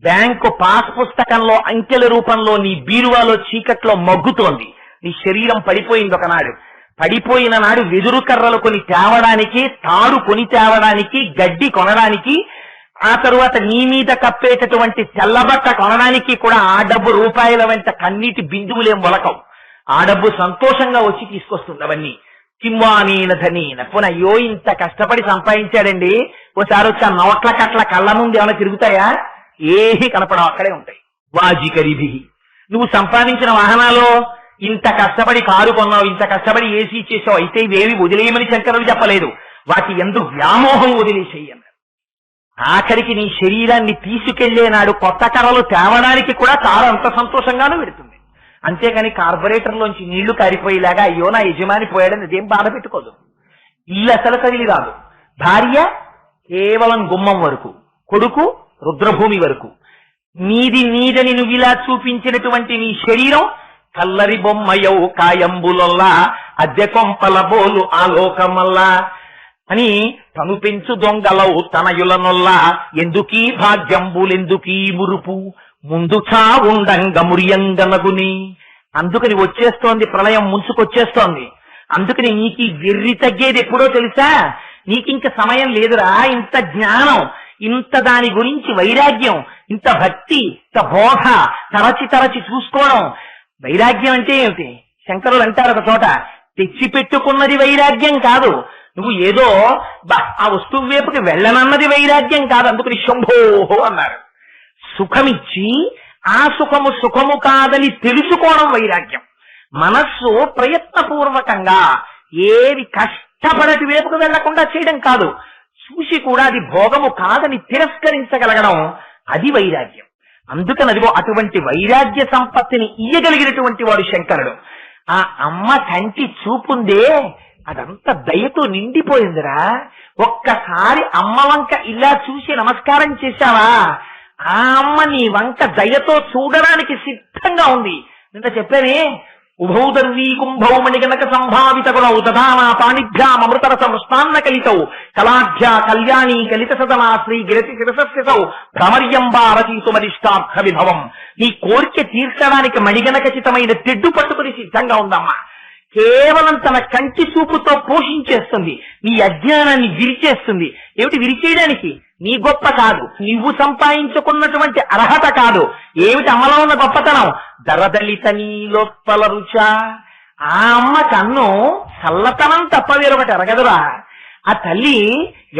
బ్యాంకు పాస్ పుస్తకంలో అంకెల రూపంలో నీ బీరువాలో చీకట్లో మగ్గుతోంది. నీ శరీరం పడిపోయింది. ఒకనాడు పడిపోయిన నాడు వెదురు కర్రలు కొని తేవడానికి, తాడు కొని తేవడానికి, గడ్డి కొనడానికి ఆ తరువాత నీ మీద కప్పేటటువంటి తెల్లబట్ట కొనడానికి కూడా ఆ డబ్బు రూపాయల వెంట కన్నీటి బిందువులేం మొలకవు. ఆ డబ్బు సంతోషంగా వచ్చి తీసుకొస్తుంది అవన్నీ. కింవానీన ధనీన పునః అయ్యో ఇంత కష్టపడి సంపాదించాడండి, ఓసారి వచ్చి ఆ నోట్ల కట్ల కళ్ళ నుండి ఏమైనా తిరుగుతాయా? ఏమీ కనపడవు, అక్కడే ఉంటాయి. వాజికరిభి, నువ్వు సంపాదించిన వాహనాల్లో ఇంత కష్టపడి కారు కొన్నావు, ఇంత కష్టపడి ఏసీ చేసావు, అయితే ఇవేవి వదిలేయమని శంకరులు చెప్పలేదు. వాటి ఎందు వ్యామోహం వదిలేసేయి అన్నారు. ఆఖరికి నీ శరీరాన్ని తీసుకెళ్లే నాడు కొత్త కర్రలు తేవడానికి కూడా కారు అంత సంతోషంగానూ పెడుతుంది. అంతేగాని కార్పొరేటర్లోంచి నీళ్లు కారిపోయేలాగా అయ్యో నా యజమాని పోయాడని అదేం బాధ పెట్టుకోదు. ఇల్లు అసలు కదిలి రాదు. భార్య కేవలం గుమ్మం వరకు, కొడుకు రుద్రభూమి వరకు. నీదని నువ్వు ఇలా చూపించినటువంటి నీ శరీరం కల్లరి బొమ్మయవు కాయంబులల్లా అద్దె కొంపల బోలు ఆలోకమల్లా అని తను పెంచు దొంగలవు తనయులనొల్లా ఎందుకీ భాగ్యంబులెందుకీ మురుపు ముందు చావుండంగ మురియంగనగుని. అందుకని వచ్చేస్తోంది ప్రళయం, ముంచుకొచ్చేస్తోంది. అందుకని నీకు ఈ వెర్రి తగ్గేది ఎప్పుడో తెలుసా? నీకింక సమయం లేదురా. ఇంత జ్ఞానం, ఇంత దాని గురించి వైరాగ్యం, ఇంత భక్తి, ఇంత బోధ తరచి చూసుకోవడం. వైరాగ్యం అంటే ఏమిటి? శంకరులు అంటారు ఒక చోట, తెచ్చిపెట్టుకున్నది వైరాగ్యం కాదు, నువ్వు ఏదో ఆ వస్తువు వైపుకి వెళ్ళనన్నది వైరాగ్యం కాదు. అందుకని శంభోహో అన్నారు. సుఖమిచ్చి ఆ సుఖము కాదని తెలుసుకోవడం వైరాగ్యం. మనస్సు ప్రయత్నపూర్వకంగా ఏది కష్టపడటి వైపుకు వెళ్లకుండా చేయడం కాదు, చూసి కూడా అది భోగము కాదని తిరస్కరించగలగడం, అది వైరాగ్యం. అందుకని అదిగో అటువంటి వైరాగ్య సంపత్తిని ఇయ్యగలిగినటువంటి వాడు శంకరుడు. ఆ అమ్మ కంటి చూపుందే అదంతా దయతో నిండిపోయిందిరా. ఒక్కసారి అమ్మ వంక ఇలా చూసి నమస్కారం చేశావా, ఆ అమ్మ నీ వంక దయతో చూడడానికి సిద్ధంగా ఉంది. నిన్న చెప్పానే, ఉభౌ దర్వీ కుంభౌ మణిగణక సంభావిత గుణౌ దధానా పాణిభ్యాం అమృతరస మృష్టాన్న కలితౌ కళాఢ్యా కళ్యాణీ కలిత సదనా శ్రీ గిరతి శిరసస్యసౌ భ్రమర్యంబారతీతుమరిష్టార్థ విభవం. నీ కోరిక తీర్చడానికి మణిగణకచితమైన తెడ్డు పట్టుకుని సిద్ధంగా ఉందమ్మా. కేవలం తన కంటి చూపుతో పోషించేస్తుంది, నీ అజ్ఞానాన్ని విరిచేస్తుంది. ఏమిటి విరిచేయడానికి? నీ గొప్ప కాదు, నువ్వు సంపాదించుకున్నటువంటి అర్హత కాదు. ఏమిటి అమ్మలో ఉన్న గొప్పతనం? దరదలిత నీలోత్పల రుచ. ఆ అమ్మ కన్ను చల్లతనం తప్ప వేరొకటి ఎరగదురా. ఆ తల్లి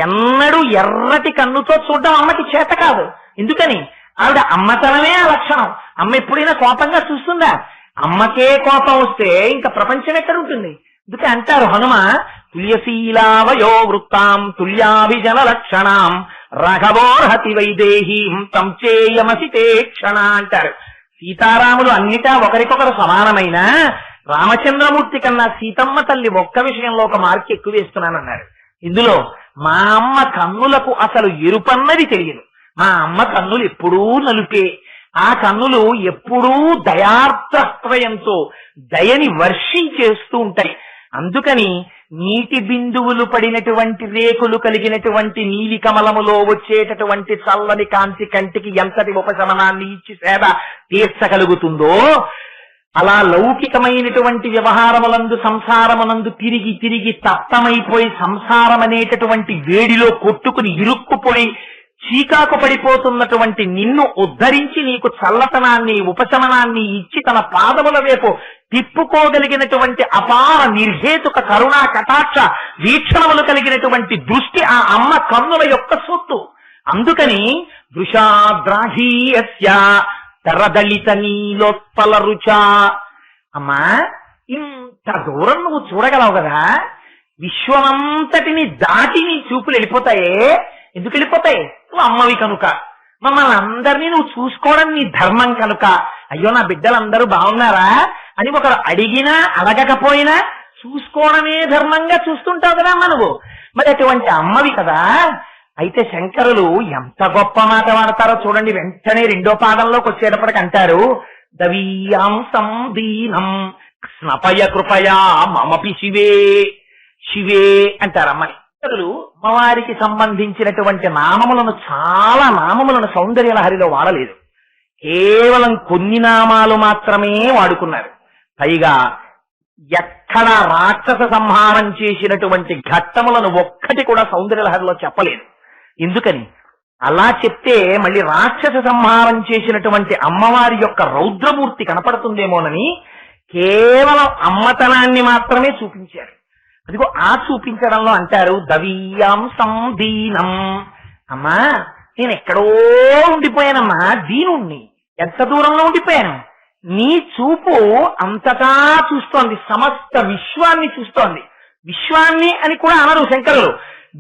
ఎన్నడూ ఎర్రటి కన్నుతో చూడడం అమ్మకి చేత కాదు. ఎందుకని? ఆవిడ అమ్మతనమే ఆ లక్షణం. అమ్మ ఎప్పుడైనా కోపంగా చూస్తుందా? అమ్మకే కోపం వస్తే ఇంకా ప్రపంచం ఎక్కడ ఉంటుంది? అందుకే అంటారు హనుమ, తుల్యశీలావయో వృత్తాం తుల్యాభిజన లక్షణాం రాఘవోర్హతి వైదేహీం తం చేయమసి తే క్షణ అంటారు. సీతారాములు అన్నిటా ఒకరికొకరు సమానమైన రామచంద్రమూర్తి కన్నా సీతమ్మ తల్లి ఒక్క విషయంలో ఒక మార్క్ ఎక్కువ వేస్తున్నానన్నారు. ఇందులో మా అమ్మ కన్నులకు అసలు ఎరుపన్నది తెలియదు. మా అమ్మ కన్నులు ఎప్పుడూ నలుపే. ఆ కన్నులు ఎప్పుడూ దయార్ద్రత్రయంతో దయని వర్షించేస్తూ ఉంటాయి. అందుకని నీటి బిందువులు పడినటువంటి రేకులు కలిగినటువంటి నీలి కమలములో వచ్చేటటువంటి చల్లని కాంతి కంటికి ఎంతటి ఉపశమనాన్ని ఇచ్చి సేవ తీర్చగలుగుతుందో, అలా లౌకికమైనటువంటి వ్యవహారములందు సంసారమునందు తిరిగి తిరిగి తప్తమైపోయి సంసారం అనేటటువంటి వేడిలో కొట్టుకుని ఇరుక్కుపోయి చీకాకు పడిపోతున్నటువంటి నిన్ను ఉద్ధరించి నీకు చల్లతనాన్ని ఉపశమనాన్ని ఇచ్చి తన పాదముల వైపు తిప్పుకోగలిగినటువంటి అపార నిర్హేతుక కరుణా కటాక్ష వీక్షణములు కలిగినటువంటి దృష్టి ఆ అమ్మ కన్నుల యొక్క సొత్తు. అందుకని దృశాద్రాహీయస్య తరదళిత నీలోత్పల రుచ. అమ్మా, ఇంత దూరం నువ్వు చూడగలవు కదా, విశ్వమంతటిని దాటి నీ చూపులు వెళ్ళిపోతాయే. ఎందుకు వెళ్ళిపోతాయి? నువ్వు అమ్మవి కనుక. మమ్మల్ని అందరినీ నువ్వు చూసుకోవడం నీ ధర్మం కనుక. అయ్యో నా బిడ్డలందరూ బాగున్నారా అని ఒకరు అడిగినా అడగకపోయినా చూసుకోవడమే ధర్మంగా చూస్తుంటావు కదా అమ్మ నువ్వు. మరి అటువంటి అమ్మవి కదా. అయితే శంకరులు ఎంత గొప్ప మాట వాడతారో చూడండి. వెంటనే రెండో పాదంలోకి వచ్చేటప్పటికి అంటారు, దవీయాంసం దీనం స్నపయ కృపయా మమపి శివే. శివే అంటారు అమ్మని. అమ్మవారికి సంబంధించినటువంటి నామములను, చాలా నామములను సౌందర్య లహరిలో వాడలేదు. కేవలం కొన్ని నామాలు మాత్రమే వాడుకున్నారు. పైగా ఎక్కడ రాక్షస సంహారం చేసినటువంటి ఘట్టములను ఒక్కటి కూడా సౌందర్య లహరిలో చెప్పలేదు. ఎందుకని? అలా చెప్తే మళ్ళీ రాక్షస సంహారం చేసినటువంటి అమ్మవారి యొక్క రౌద్రమూర్తి కనపడుతుందేమోనని కేవలం అమ్మతనాన్ని మాత్రమే చూపించారు. అదిగో ఆ చూపించడంలో అంటారు దవీయాంసం దీనం. అమ్మా నేను ఎక్కడో ఉండిపోయానమ్మా, దీనుణ్ణి. ఎంత దూరంలో ఉండిపోయాను, నీ చూపు అంతటా చూస్తోంది, సమస్త విశ్వాన్ని చూస్తోంది. విశ్వాన్ని అని కూడా అనరు శంకరులు,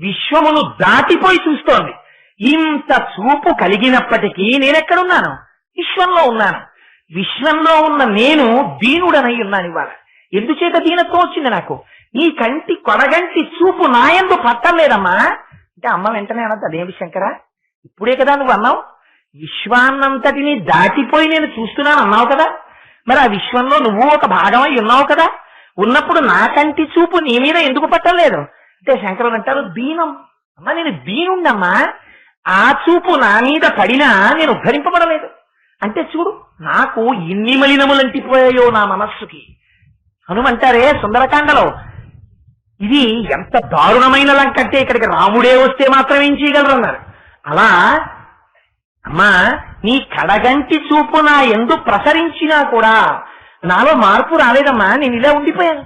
విశ్వమును దాటిపోయి చూస్తోంది. ఇంత చూపు కలిగినప్పటికీ నేనెక్కడున్నాను? విశ్వంలో ఉన్నాను. విశ్వంలో ఉన్న నేను దీనుడనై ఉన్నాను ఇవాళ. ఎందుచేత దీనత్వం వచ్చింది నాకు? నీ కంటి కొడగంటి చూపు నాయందు పట్టలేదమ్మా అంటే అమ్మ వెంటనే అనద్దు, అదేమి శంకరా ఇప్పుడే కదా నువ్వు అన్నావు, విశ్వాన్నంతటిని దాటిపోయి నేను చూస్తున్నాను అన్నావు కదా, మరి ఆ విశ్వంలో నువ్వు ఒక భాగమై ఉన్నావు కదా, ఉన్నప్పుడు నా కంటి చూపు నీ మీద ఎందుకు పట్టలేదు అంటే శంకరులు అంటారు దీనం. అమ్మా నేను దీనుండమ్మా, ఆ చూపు నా మీద పడినా నేను ఉద్ధరింపబడలేదు. అంటే చూడు నాకు ఎన్ని మలినములంటిపోయాయో నా మనస్సుకి. హనుమంటారే సుందరకాండలో, ఇది ఎంత దారుణమైన లంకంటే ఇక్కడికి రాముడే వస్తే మాత్రం ఏం చేయగలరు అన్నారు. అలా అమ్మా నీ కడగంటి చూపు నా ఎందు ప్రసరించినా కూడా నాలో మార్పు రాలేదమ్మా, నేను ఇలా ఉండిపోయాను,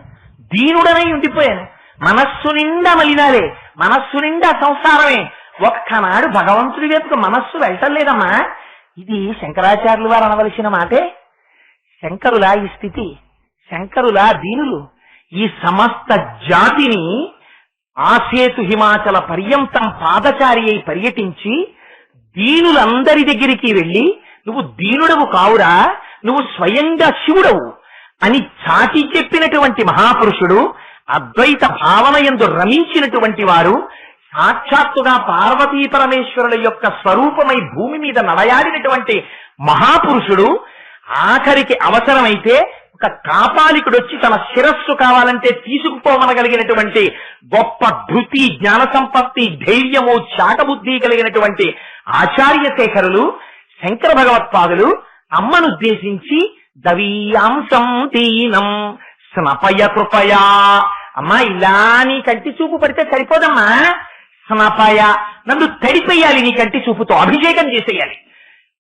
దీనుడనై ఉండిపోయాను. మనస్సు నిండా మలినాలే, మనస్సు నిండా సంసారమే. ఒక్కనాడు భగవంతుడి వైపుకు మనస్సు వెళ్ళటం లేదమ్మా. ఇది శంకరాచార్యులు వారు అనవలసిన మాటే. శంకరుల ఈ స్థితి, శంకరుల దీనులు ఈ సమస్త జాతిని ఆసేతు హిమాచల పర్యంతం పాదచారి అయి పర్యటించి దీనులందరి దగ్గరికి వెళ్ళి నువ్వు దీనుడవు కావురా, నువ్వు స్వయంగా శివుడవు అని చాటి చెప్పినటువంటి మహాపురుషుడు, అద్వైత భావన యందు రమించినటువంటి వారు, సాక్షాత్తుగా పార్వతీ పరమేశ్వరుల యొక్క స్వరూపమై భూమి మీద నడయాడినటువంటి మహాపురుషుడు, ఆఖరికి అవసరమైతే ఒక కాపాలికుడు వచ్చి తన శిరస్సు కావాలంటే తీసుకుపోమనగలిగినటువంటి గొప్ప ధృతి, జ్ఞాన సంపత్తి, ధైర్యము, చాటబుద్ధి కలిగినటువంటి ఆచార్య శేఖరులు శంకర భగవత్పాదులు అమ్మను ఉద్దేశించి దవీయాంసం దీనం స్నపయ కృపయా. అమ్మా ఇలా నీ కంటి చూపు పడితే సరిపోదమ్మా, స్నపయ నన్ను తడిపేయాలి, నీ కంటి చూపుతో అభిషేకం చేసేయాలి.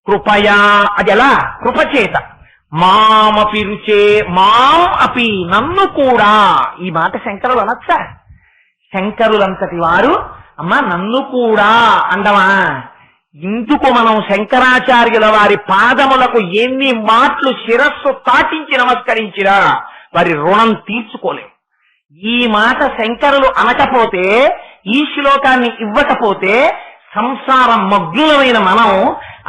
కృపయా అది ఎలా? కృపచేత. మామపి రుచే, మాం అపి నన్ను కూడా. ఈ మాట శంకరులు అనొచ్చా? శంకరులంతటి వారు అమ్మా నన్ను కూడా అండమా? ఇందుకు మనం శంకరాచార్యుల వారి పాదములకు ఎన్ని మాటలు శిరస్సు తాటించి నమస్కరించినా వారి రుణం తీర్చుకోలేం. ఈ మాట శంకరులు అనకపోతే, ఈ శ్లోకాన్ని ఇవ్వకపోతే సంసారం మగ్నులమైన మనం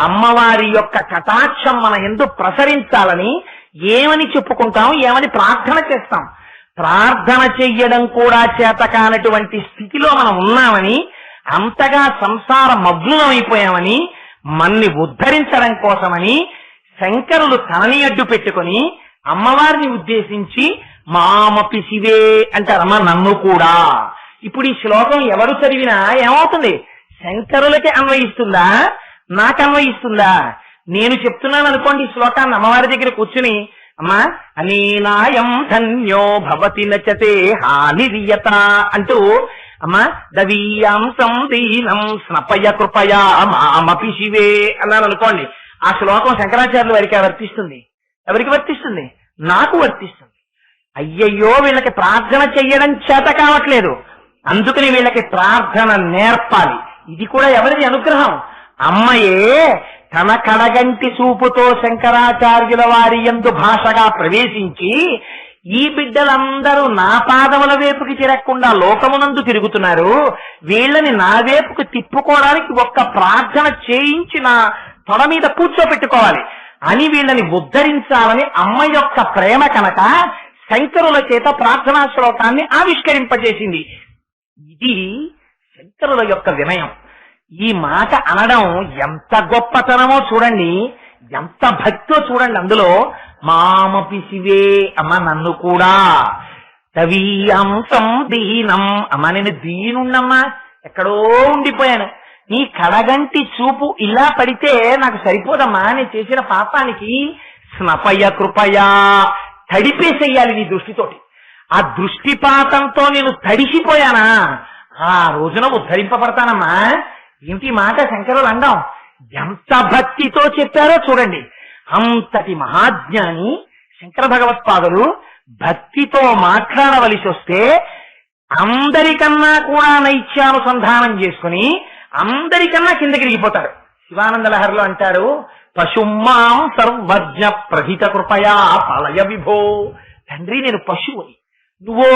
అమ్మవారి యొక్క కటాక్షం మన యందు ప్రసరించాలని ఏమని చెప్పుకుంటాం, ఏమని ప్రార్థన చేస్తాం. ప్రార్థన చెయ్యడం కూడా చేత కానటువంటి స్థితిలో మనం ఉన్నామని, అంతగా సంసార మగ్నులమైపోయామని, మన్ని ఉద్ధరించడం కోసమని శంకరులు తనని అడ్డు పెట్టుకుని అమ్మవారిని ఉద్దేశించి మామపి శివే అంటారమ్మా నన్ను కూడా. ఇప్పుడు ఈ శ్లోకం ఎవరు చదివినా ఏమవుతుంది? శంకరులకి అన్వయిస్తుందా, నాకు అన్వయిస్తుందా? నేను చెప్తున్నాను అనుకోండి ఈ శ్లోకాన్ని అమ్మవారి దగ్గర కూర్చుని, అమ్మా అనేనాయం ధన్యో భవతి నచతే హానిరియత అంటూ అమ్మా దవీయాంసం దీనం స్నపయ కృపయా మామపి శివే అన్నాను అనుకోండి, ఆ శ్లోకం శంకరాచార్యుల వారికి వర్తిస్తుంది. ఎవరికి వర్తిస్తుంది? నాకు వర్తిస్తుంది. అయ్యయ్యో వీళ్ళకి ప్రార్థన చెయ్యడం చేత కావట్లేదు, అందుకని వీళ్ళకి ప్రార్థన నేర్పాలి. ఇది కూడా ఎవరిది అనుగ్రహం? అమ్మయే తన కడగంటి చూపుతో శంకరాచార్యుల వారి యందు భాషగా ప్రవేశించి, ఈ బిడ్డలందరూ నా పాదముల వైపుకి తిరగకుండా లోకమునందు తిరుగుతున్నారు, వీళ్ళని నా వైపుకు తిప్పుకోవడానికి ఒక్క ప్రార్థన చేయించి నా తొడ మీద కూర్చోపెట్టుకోవాలి అని వీళ్ళని ఉద్ధరించాలని అమ్మ యొక్క ప్రేమ కనుక శంకరుల చేత ప్రార్థనా శ్లోకాన్ని ఆవిష్కరింపజేసింది. ఇది శంకరుల యొక్క వినయం. ఈ మాట అనడం ఎంత గొప్పతనమో చూడండి, ఎంత భక్తో చూడండి. అందులో మామపి శివే అమ్మ నన్ను కూడా, దవీయాంసం దీనం అమ్మ నేను దీనున్నమ్మా, ఎక్కడో ఉండిపోయాను, నీ కడగంటి చూపు ఇలా పడితే నాకు సరిపోదమ్మా, నేను చేసిన పాపానికి స్నపయ కృపయా తడిపేసేయాలి నీ దృష్టితోటి. ఆ దృష్టిపాతంతో నేను తడిసిపోయానా, ఆ రోజున ఉద్ధరింపబడతానమ్మా. ఏమిటి మాట శంకరులు అండం? ఎంత భక్తితో చెప్పారో చూడండి. అంతటి మహాజ్ఞాని శంకర భగవత్పాదులు భక్తితో మాట్లాడవలసి వస్తే అందరికన్నా కూడా నైత్యానుసంధానం చేసుకుని అందరికన్నా కిందకి దిగిపోతారు. శివానంద లహరిలో అంటారు, పశుమాం సర్వజ్ఞ ప్రహిత కృపయా పాలయ విభో. తండ్రి నేను పశువుని, నువ్వో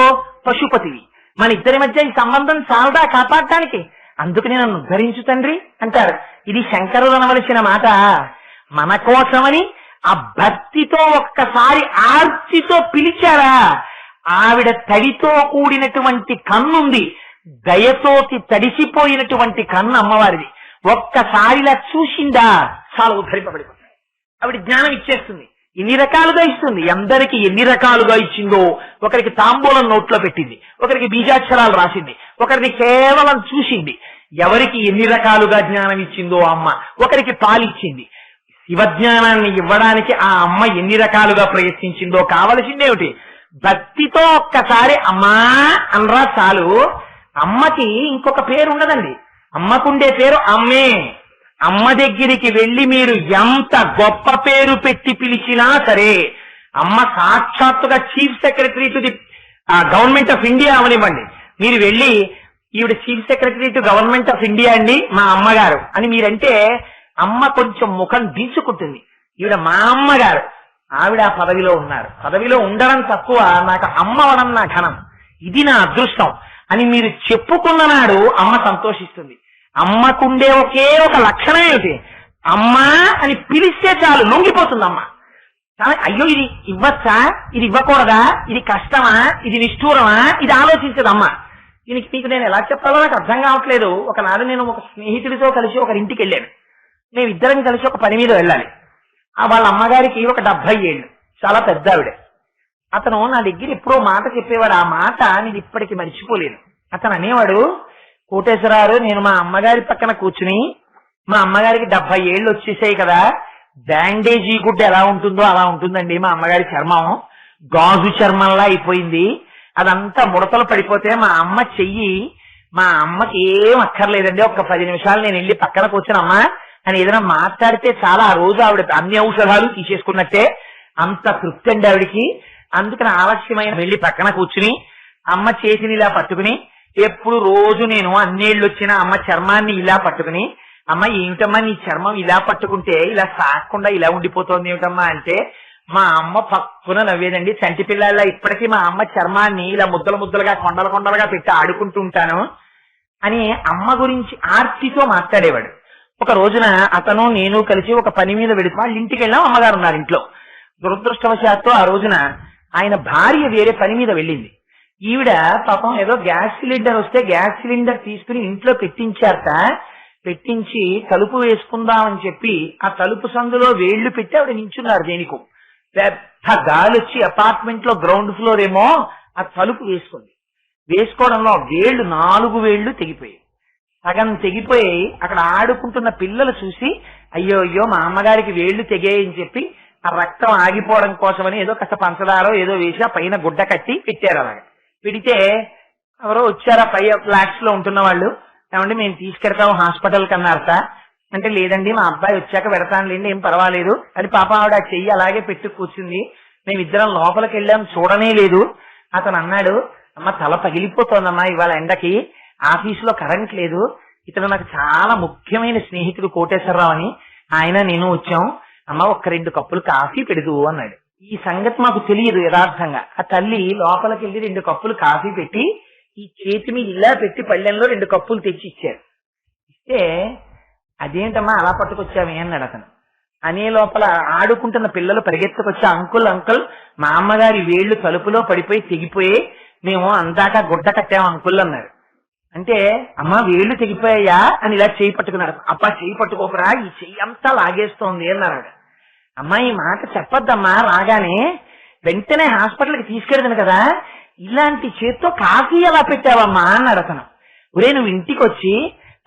పశుపతివి, మన ఇద్దరి మధ్య ఈ సంబంధం చాలదా కాపాడటానికి? అందుకని నన్ను ఉద్ధరించు తండ్రి అంటారు. ఇది శంకరులు అనవలసిన మాట. మన కోసమని ఆ భక్తితో ఒక్కసారి ఆర్తితో పిలిచారా, ఆవిడ తడితో కూడినటువంటి కన్నుంది, దయతోటి తడిసిపోయినటువంటి కన్ను అమ్మవారిది. ఒక్కసారిలా చూసిందా చాలా ఉద్ధరింపబడిపోతుంది. ఆవిడ జ్ఞానం ఇచ్చేస్తుంది. ఎన్ని రకాలుగా ఇస్తుంది, అందరికి ఎన్ని రకాలుగా ఇచ్చిందో. ఒకరికి తాంబూలం నోట్లో పెట్టింది, ఒకరికి బీజాక్షరాలు రాసింది, ఒకరిని కేవలం చూసింది. ఎవరికి ఎన్ని రకాలుగా జ్ఞానం ఇచ్చిందో అమ్మ. ఒకరికి పాలిచ్చింది. శివజ్ఞానాన్ని ఇవ్వడానికి ఆ అమ్మ ఎన్ని రకాలుగా ప్రయత్నించిందో. కావలసిందేమిటి? భక్తితో ఒక్కసారి అమ్మా అనరా చాలు. అమ్మకి ఇంకొక పేరు ఉండదండి. అమ్మకుండే పేరు అమ్మే. అమ్మ దగ్గరికి వెళ్లి మీరు ఎంత గొప్ప పేరు పెట్టి పిలిచినా సరే, అమ్మ సాక్షాత్తుగా chief secretary to the government of India అవనివ్వండి, మీరు వెళ్ళి ఈవిడ chief secretary to government of India అండి మా అమ్మగారు అని మీరంటే అమ్మ కొంచెం ముఖం దించుకుంటుంది. ఈవిడ మా అమ్మగారు, ఆవిడ ఆ పదవిలో ఉన్నారు, పదవిలో ఉండడం తక్కువ, నాకు అమ్మ అవడం నా ఘనం, ఇది నా అదృష్టం అని మీరు చెప్పుకున్న నాడు అమ్మ సంతోషిస్తుంది. అమ్మకుండే ఒకే ఒక లక్షణం ఏమిటి? అమ్మా అని పిలిస్తే చాలు లొంగిపోతుంది అమ్మ. అయ్యో ఇది ఇవ్వచ్చా, ఇది ఇవ్వకూడదా, ఇది కష్టమా, ఇది నిష్ఠూరమా, ఇది ఆలోచించదు అమ్మ. దీనికి మీకు నేను ఎలా చెప్పాలో నాకు అర్థం కావట్లేదు. ఒకనాడు నేను ఒక స్నేహితుడితో కలిసి ఒకరింటికి వెళ్ళాను. మేమిద్దరం కలిసి ఒక పని మీద వెళ్ళాలి. వాళ్ళ అమ్మగారికి ఒక 70 ఏళ్ళు, చాలా పెద్ద ఆవిడ. అతను నా దగ్గర ఎప్పుడో మాట చెప్పేవాడు. ఆ మాట నేను ఇప్పటికి మర్చిపోలేను. అతను అనేవాడు, కోటేశ్వరరావు నేను మా అమ్మగారి పక్కన కూర్చుని, మా అమ్మగారికి 70 ఏళ్ళు వచ్చేసాయి కదా, బ్యాండేజీ గుడ్డ ఎలా ఉంటుందో అలా ఉంటుందండి మా అమ్మగారి చర్మం, గాజు చర్మంలా అయిపోయింది, అదంతా ముడతలు పడిపోతే మా అమ్మ చెయ్యి, మా అమ్మకి ఏం అక్కర్లేదండి, ఒక్క 10 నిమిషాలు నేను వెళ్ళి పక్కన కూర్చుని అమ్మ అని ఏదైనా మాట్లాడితే చాలా ఆ రోజు ఆవిడ అన్ని ఔషధాలు తీసేసుకున్నట్టే, అంత తృప్తి అండి ఆవిడికి. అందుకని ఆలస్యమైన వెళ్ళి పక్కన కూర్చుని అమ్మ చేతిని ఇలా పట్టుకుని, ఎప్పుడు రోజు నేను అన్నేళ్ళు వచ్చిన అమ్మ చర్మాన్ని ఇలా పట్టుకుని, అమ్మ ఏమిటమ్మా నీ చర్మం ఇలా పట్టుకుంటే ఇలా సాగకుండా ఇలా ఉండిపోతుంది ఏమిటమ్మా అంటే, మా అమ్మ పక్కున నవ్వేదండి. చంటి పిల్లల ఇప్పటికీ మా అమ్మ చర్మాన్ని ఇలా ముద్దలు ముద్దలుగా కొండలు కొండలుగా పెట్టి ఆడుకుంటూ ఉంటాను అని అమ్మ గురించి ఆర్తితో మాట్లాడేవాడు. ఒక రోజున అతను నేను కలిసి ఒక పని మీద వెళితే వాళ్ళ ఇంటికి వెళ్ళాం. అమ్మగారు ఉన్నారు ఇంట్లో. దురదృష్టవశాత్తు ఆ రోజున ఆయన భార్య వేరే పని మీద వెళ్ళింది. ఈవిడ పాపం ఏదో గ్యాస్ సిలిండర్ వస్తే గ్యాస్ సిలిండర్ తీసుకుని ఇంట్లో పెట్టించారట. పెట్టించి తలుపు వేసుకుందామని చెప్పి ఆ తలుపు సందులో వేళ్లు పెట్టి ఆవిడ నించున్నారు. దేనికో పెద్ద గాలి వచ్చి అపార్ట్మెంట్ లో గ్రౌండ్ ఫ్లోర్ ఏమో ఆ తలుపు వేసుకుంది. వేసుకోవడంలో వేళ్లు 4 వేళ్లు తెగిపోయాయి. సగం తెగిపోయి అక్కడ ఆడుకుంటున్న పిల్లలు చూసి అయ్యో అయ్యో మా అమ్మగారికి వేళ్లు తెగాయని చెప్పి ఆ రక్తం ఆగిపోవడం కోసమని ఏదో కాస్త పంచదారో ఏదో వేసి ఆ పైన గుడ్డ కట్టి పెట్టారు. అలాగే పెడితే ఎవరో వచ్చారా పై ఫ్లాట్స్ లో ఉంటున్న వాళ్ళు, ఏమంటే మేము తీసుకెడతాం హాస్పిటల్ కన్నారట అంటే, లేదండి మా అబ్బాయి వచ్చాక పెడతానులేండి ఏం పర్వాలేదు అని పాప ఆవిడ చెయ్యి అలాగే పెట్టి కూర్చుంది. మేమిద్దరం లోపలికి వెళ్ళాం, చూడనే లేదు. అతను అన్నాడు, అమ్మ తల పగిలిపోతోందమ్మా ఇవాళ ఎండకి, ఆఫీసులో కరెంట్ లేదు, ఇతను నాకు చాలా ముఖ్యమైన స్నేహితుడు కోటేశ్వరరావు అని, ఆయన నేను వచ్చాం, అమ్మ ఒక్క 2 కప్పులు కాఫీ పెడదు అన్నాడు. ఈ సంగతి మాకు తెలియదు యథార్థంగా. ఆ తల్లి లోపలికి వెళ్ళి 2 కప్పులు కాఫీ పెట్టి ఈ చేతి మీద ఇలా పెట్టి పళ్ళెంలో 2 కప్పులు తెచ్చి ఇచ్చారు. ఇస్తే అదేంటమ్మా అలా పట్టుకొచ్చామే అన్నాడు అతను. అనే లోపల ఆడుకుంటున్న పిల్లలు పరిగెత్తుకొచ్చి, అంకుల్ అంకుల్ మా అమ్మగారి వేళ్లు తలుపులో పడిపోయి తెగిపోయి మేము అందాక గుడ్డ కట్టాము అంకుల్ అన్నారు. అంటే అమ్మ వేళ్లు తెగిపోయాయా అని ఇలా చేయి పట్టుకున్నాడు. అబ్బా చేయి పట్టుకోకరా, ఈ చెయ్యి అంతా లాగేస్తోంది అన్నారు. అమ్మా ఈ మాట చెప్పొద్దమ్మా, రాగానే వెంటనే హాస్పిటల్కి తీసుకెళ్తాను కదా, ఇలాంటి చేత్తో కాఫీ ఎలా పెట్టావమ్మా అన్నాడు అతను. ఒరే నువ్వు ఇంటికి వచ్చి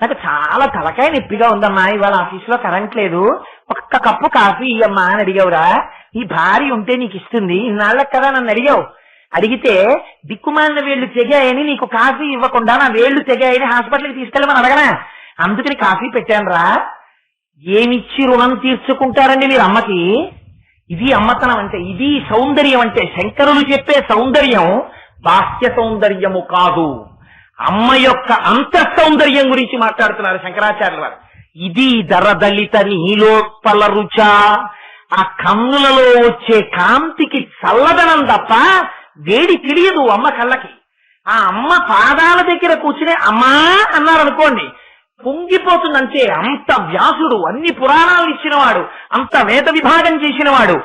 నాకు చాలా తలకాయ నొప్పిగా ఉందమ్మా, ఇవాళ ఆఫీసులో కరెంట్ లేదు, ఒక్క కప్పు కాఫీ ఇయ్యమ్మా అని అడిగావురా. ఈ భార్య ఉంటే నీకు ఇస్తుంది, ఇన్నాళ్ళకి కదా నన్ను అడిగావు. అడిగితే దిక్కుమాలిన వేళ్లు తెగాయని నీకు కాఫీ ఇవ్వకుండా నా వేళ్లు తెగాయని హాస్పిటల్కి తీసుకెళ్ళమని అడగనా అందుకని కాఫీ పెట్టానురా. ఏమిచ్చి రుణం తీర్చుకుంటారండి మీరు అమ్మకి? ఇది అమ్మతనం అంటే, ఇది సౌందర్యం అంటే. శంకరులు చెప్పే సౌందర్యం బాహ్య సౌందర్యము కాదు, అమ్మ యొక్క అంతఃసౌందర్యం గురించి మాట్లాడుతున్నారు శంకరాచార్యుల వారు. ఇది దరదలిత నీలోత్పల రుచ, ఆ కన్నులలో వచ్చే కాంతికి చల్లదనం తప్ప వేడి తెలియదు అమ్మ కళ్ళకి. ఆ అమ్మ పాదాల దగ్గర కూర్చునే అమ్మా అన్నారనుకోండి, పొంగిపోతుందంటే. అంత వ్యాసుడు అన్ని పురాణాలు ఇచ్చినవాడు, అంత వేద విభాగం చేసినవాడు,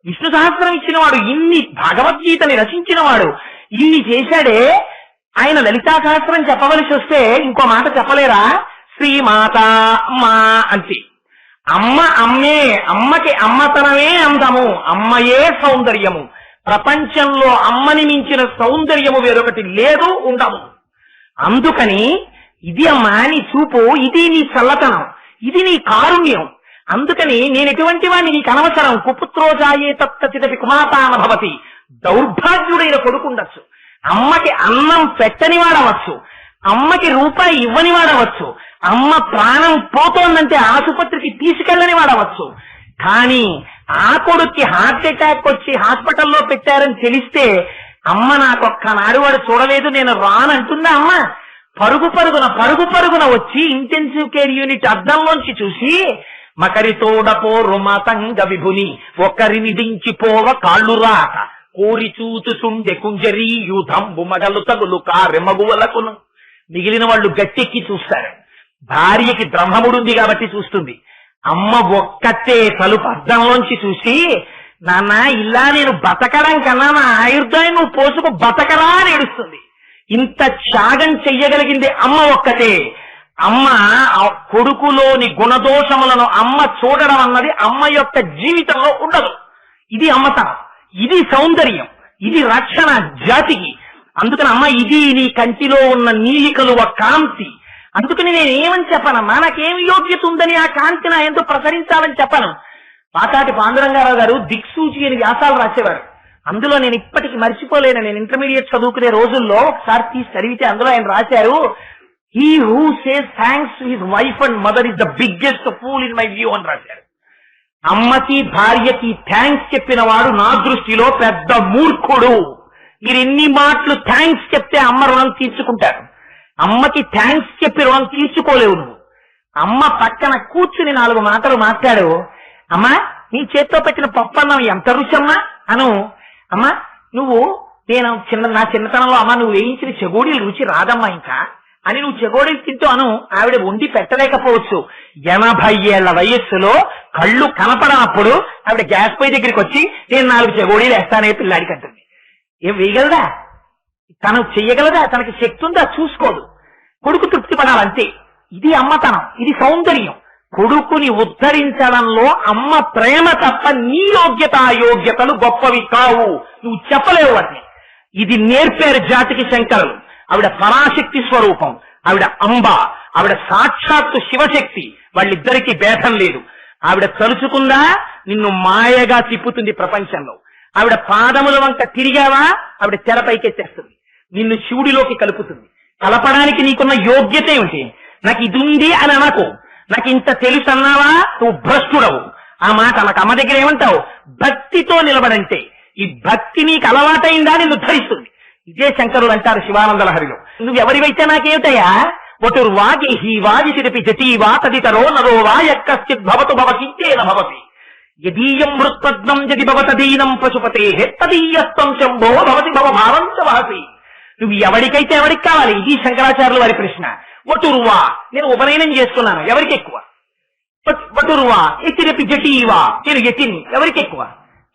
విష్ణు సహస్రం ఇచ్చినవాడు, ఇన్ని భగవద్గీతని రచించినవాడు, ఇన్ని చేశాడే. ఆయన లలితా సహస్రం చెప్పవలసి వస్తే ఇంకో మాట చెప్పలేరా? శ్రీమాత అమ్మా అంతే. అమ్మ అమ్మే, అమ్మకి అమ్మతనమే అందము, అమ్మయే సౌందర్యము. ప్రపంచంలో అమ్మని మించిన సౌందర్యము వేరొకటి లేదు, ఉండము. అందుకని ఇది అమ్మా నీ చూపు, ఇది నీ చల్లతనం, ఇది నీ కారుణ్యం. అందుకని నేను ఎటువంటి వాడిని నీకు అనవసరం. కుపుత్రోజాయే తప్తచిదపి కుమాతాన భవతి. దౌర్భాగ్యుడైన కొడుకుండొచ్చు, అమ్మకి అన్నం పెట్టని వాడవచ్చు, అమ్మకి రూపాయి ఇవ్వని వాడవచ్చు, అమ్మ ప్రాణం పోతోందంటే ఆసుపత్రికి తీసుకెళ్ళని వాడవచ్చు. కానీ ఆ కొడుక్కి హార్ట్ అటాక్ వచ్చి హాస్పిటల్లో పెట్టారని తెలిస్తే అమ్మ నాకొక్కనాడు వాడు చూడలేదు నేను రానంటుందా అమ్మ? పరుగు పరుగున వచ్చి ఇంటెన్సివ్ కేర్ యూనిట్ అద్దంలోంచి చూసి మకరితోడపో రుమతంగ విభుని ఒకరిని దించిపోవ కాళ్ళు రాక కోరి చూచుచుండె కుంజరీ యూధంబు మగలు తగులు కారెమగువలకును. మిగిలిన వాళ్ళు గట్టెక్కి చూస్తారు. భార్యకి బ్రహ్మముడుంది కాబట్టి చూస్తుంది. అమ్మ ఒక్కతే తలుపు అద్దంలోంచి చూసి, నాన్న ఇలా నేను బతకడం కన్నా నా ఆయుర్దాయం నువ్వు పోసుకు బతకరా అని ఏడుస్తుంది. ఇంత త్యాగం చెయ్యగలిగింది అమ్మ ఒక్కతే. అమ్మ కొడుకులోని గుణదోషములను అమ్మ చూడడం అన్నది అమ్మ యొక్క జీవితంలో ఉండదు. ఇది అమ్మతనం, ఇది సౌందర్యం, ఇది రక్షణ జాతికి. అందుకని అమ్మ ఇది నీ కంటిలో ఉన్న నీలికలు ఒక కాంతి. అందుకని నేనేమని చెప్పనమ్మా, నాకేం యోగ్యత ఉందని ఆ కాంతి నా ఎంతో ప్రసరించాలని చెప్పను. పాతాటి పాండురంగారావు గారు దిక్సూచి అని వ్యాసాలు రాసేవారు. అందులో నేను ఇప్పటికి మర్చిపోలేను. నేను ఇంటర్మీడియట్ చదువుకునే రోజుల్లో ఒకసారి తీసి చదివితే అందులో ఆయన రాశారు, he who says thanks to his wife and mother is the biggest pool in my view అని రాశారు. అమ్మకి భార్యకి థ్యాంక్స్ చెప్పిన వాడు నా దృష్టిలో పెద్ద మూర్ఖుడు. మీరు ఎన్ని మాటలు థ్యాంక్స్ చెప్తే అమ్మ రుణం తీర్చుకుంటారు. అమ్మకి థ్యాంక్స్ చెప్పి రుణం తీర్చుకోలేవు నువ్వు. అమ్మ పక్కన కూర్చుని 4 మాటలు మాట్లాడు, అమ్మా నీ చేత్తో పెట్టిన పప్పు అన్నం ఎంత రుచమ్మా అను. అమ్మా నువ్వు నా చిన్నతనంలో అమ్మ నువ్వు వేయించిన చెగోడీలు రుచి రాదమ్మా ఇంకా అని నువ్వు చెగోడీలు తింటూ అను. ఆవిడ వండి పెట్టలేకపోవచ్చు. 80 ఏళ్ల వయస్సులో కళ్ళు కనపడనప్పుడు ఆవిడ గ్యాస్ పొయ్యి దగ్గరికి వచ్చి నేను 4 చెగోడీలు వేస్తానే పిల్లాడికి అంటుంది. ఏం వేయగలదా? తను చెయ్యగలదా? తనకి శక్తి ఉందా? చూసుకోదు. కొడుకు తృప్తి పడాలంతే. ఇది అమ్మతనం, ఇది సౌందర్యం. కొడుకుని ఉద్ధరించడంలో అమ్మ ప్రేమ తప్ప నీ యోగ్యత అయోగ్యతలు గొప్పవి కావు, నువ్వు చెప్పలేవు వాటిని. ఇది నేర్పారు జాతికి శంకరులు. ఆవిడ పరాశక్తి స్వరూపం, ఆవిడ అంబ, ఆవిడ సాక్షాత్తు శివశక్తి. వాళ్ళిద్దరికీ భేదం లేదు. ఆవిడ తలుచుకుందా నిన్ను మాయగా తిప్పుతుంది ప్రపంచంలో. ఆవిడ పాదముల వంక తిరిగావా ఆవిడ తెరపైకెత్తేస్తుంది, నిన్ను శివుడిలోకి కలుపుతుంది. కలపడానికి నీకున్న యోగ్యత ఏమిటి? నాకు ఇది ఉంది అని అనకు. నాకు ఇంత తెలుసు అన్నావా నువ్వు భ్రష్టుడవు. ఆ మాట నాకు అమ్మ దగ్గర ఏమంటావు? భక్తితో నిలబడంటే. ఈ భక్తి నీకు అలవాటైందా నిన్ను ధరిస్తుంది. ఇదే శంకరులు అంటారు శివానంద లహరిలో, నువ్వెవరివైతే నాకేమిటయా వటుర్వాగి హీ వాగి తిరిపి జటీవా తదితరో నరో వా యక్కశ్చిత్ భవతు భవకించేన భవతి యదీయం మృత్పద్మం జది భవతదీనం పశుపతే తదీయస్తం శంభో భవతి భవభావం చ వహసి. నువ్వు ఎవరికైతే ఎవరికి కావాలి? ఇది శంకరాచార్యుల వారి ప్రశ్న. వటుర్వా నేను ఉపనయనం చేసుకున్నాను, ఎవరికి ఎక్కువ? వటుర్వా ఎతిరపి జటీవా నేను యతిని, ఎవరికి ఎక్కువ?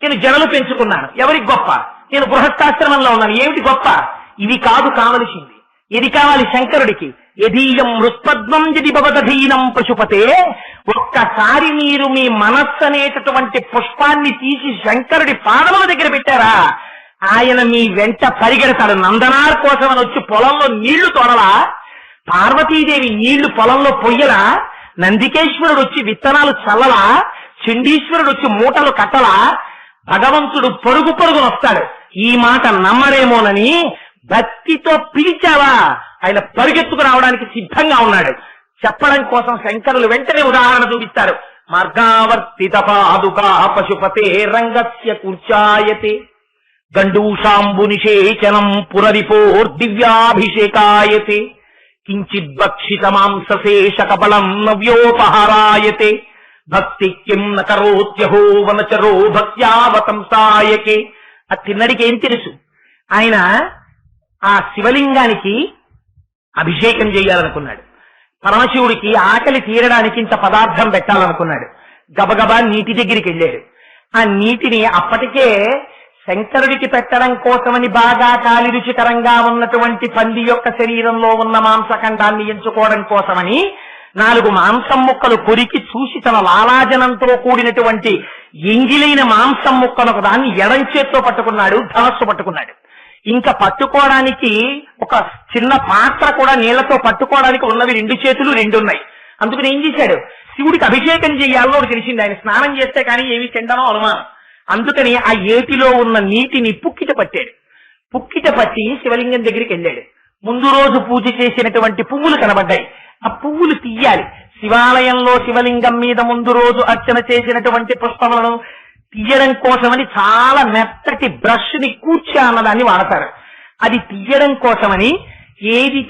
నేను జనలు పెంచుకున్నాను, ఎవరికి గొప్ప? నేను గృహస్థాశ్రమంలో ఉన్నాను, ఏమిటి గొప్ప? ఇది కాదు కావలసింది. ఇది కావాలి శంకరుడికి. యదీయం మృత్పద్మం జది భవతధీనం పశుపతే. ఒక్కసారి మీరు మీ మనస్సు అనేటటువంటి పుష్పాన్ని తీసి శంకరుడి పాదముల దగ్గర పెట్టారా, ఆయన మీ వెంట పరిగెడతాడు. నందనార్ కోసం అని వచ్చి పొలంలో నీళ్లు తోడలా, పార్వతీదేవి నీళ్లు పొలంలో పొయ్యలా, నందికేశ్వరుడు వచ్చి విత్తనాలు చల్లలా, చండీశ్వరుడు వచ్చి మూటలు కట్టలా, భగవంతుడు పరుగున వస్తాడు. ఈ మాట నమ్మరేమోనని భక్తితో పిలిచావా ఆయన పరిగెత్తుకు రావడానికి సిద్ధంగా ఉన్నాడు. చెప్పడం కోసం శంకరులు వెంటనే ఉదాహరణ చూపిస్తారు. మార్గావర్తిత పాదుకా పశుపతే రంగస్య కూర్చాయతే గండూషాంబు నిషేచనం పురరిపోర్దివ్యాభిషేకాయతే కించిద్భక్షిత మాంసశేషకబలం నవ్యోపహారాయతే భక్తి కిం న కరోత్యహో వనచరో భక్త్యావతంసాయకే. ఆ తిన్నడికి ఏం తెలుసు? ఆయన ఆ శివలింగానికి అభిషేకం చేయాలనుకున్నాడు. పరమశివుడికి ఆకలి తీరడానికి ఇంత పదార్థం పెట్టాలనుకున్నాడు. గబగబా నీటి దగ్గరికి వెళ్ళాడు. ఆ నీటిని అప్పటికే శంకరుడికి పెట్టడం కోసమని బాగా కాలి రుచికరంగా ఉన్నటువంటి పంది యొక్క శరీరంలో ఉన్న మాంసఖండాన్ని ఎంచుకోవడం కోసమని 4 మాంసం ముక్కలు కొరికి చూసి తన లాలాజనంతో కూడినటువంటి ఎంగిలైన మాంసం ముక్కను దాన్ని ఎడం చేత్తో పట్టుకున్నాడు, ధనస్సు పట్టుకున్నాడు. ఇంకా పట్టుకోవడానికి ఒక చిన్న పాత్ర కూడా నీళ్లతో పట్టుకోవడానికి ఉన్నవి 2 చేతులు 2 ఉన్నాయి. అందుకని ఏం చేశాడు? శివుడికి అభిషేకం చేయాలో తెలిసింది. ఆయన స్నానం చేస్తే కానీ ఏమి తిండనో అనుమానం. అందుకని ఆ ఏటిలో ఉన్న నీటిని పుక్కిట పట్టాడు. పుక్కిట పట్టి శివలింగం దగ్గరికి వెళ్ళాడు. ముందు రోజు పూజ చేసినటువంటి పువ్వులు కనబడ్డాయి. ఆ పువ్వులు తీయాలి. శివాలయంలో శివలింగం మీద ముందు రోజు అర్చన చేసినటువంటి పుష్పములను తీయడం కోసమని చాలా మెత్తటి బ్రష్ ని కూర్చా అన్నదాన్ని వాడతారు. అది తీయడం కోసమని ఏది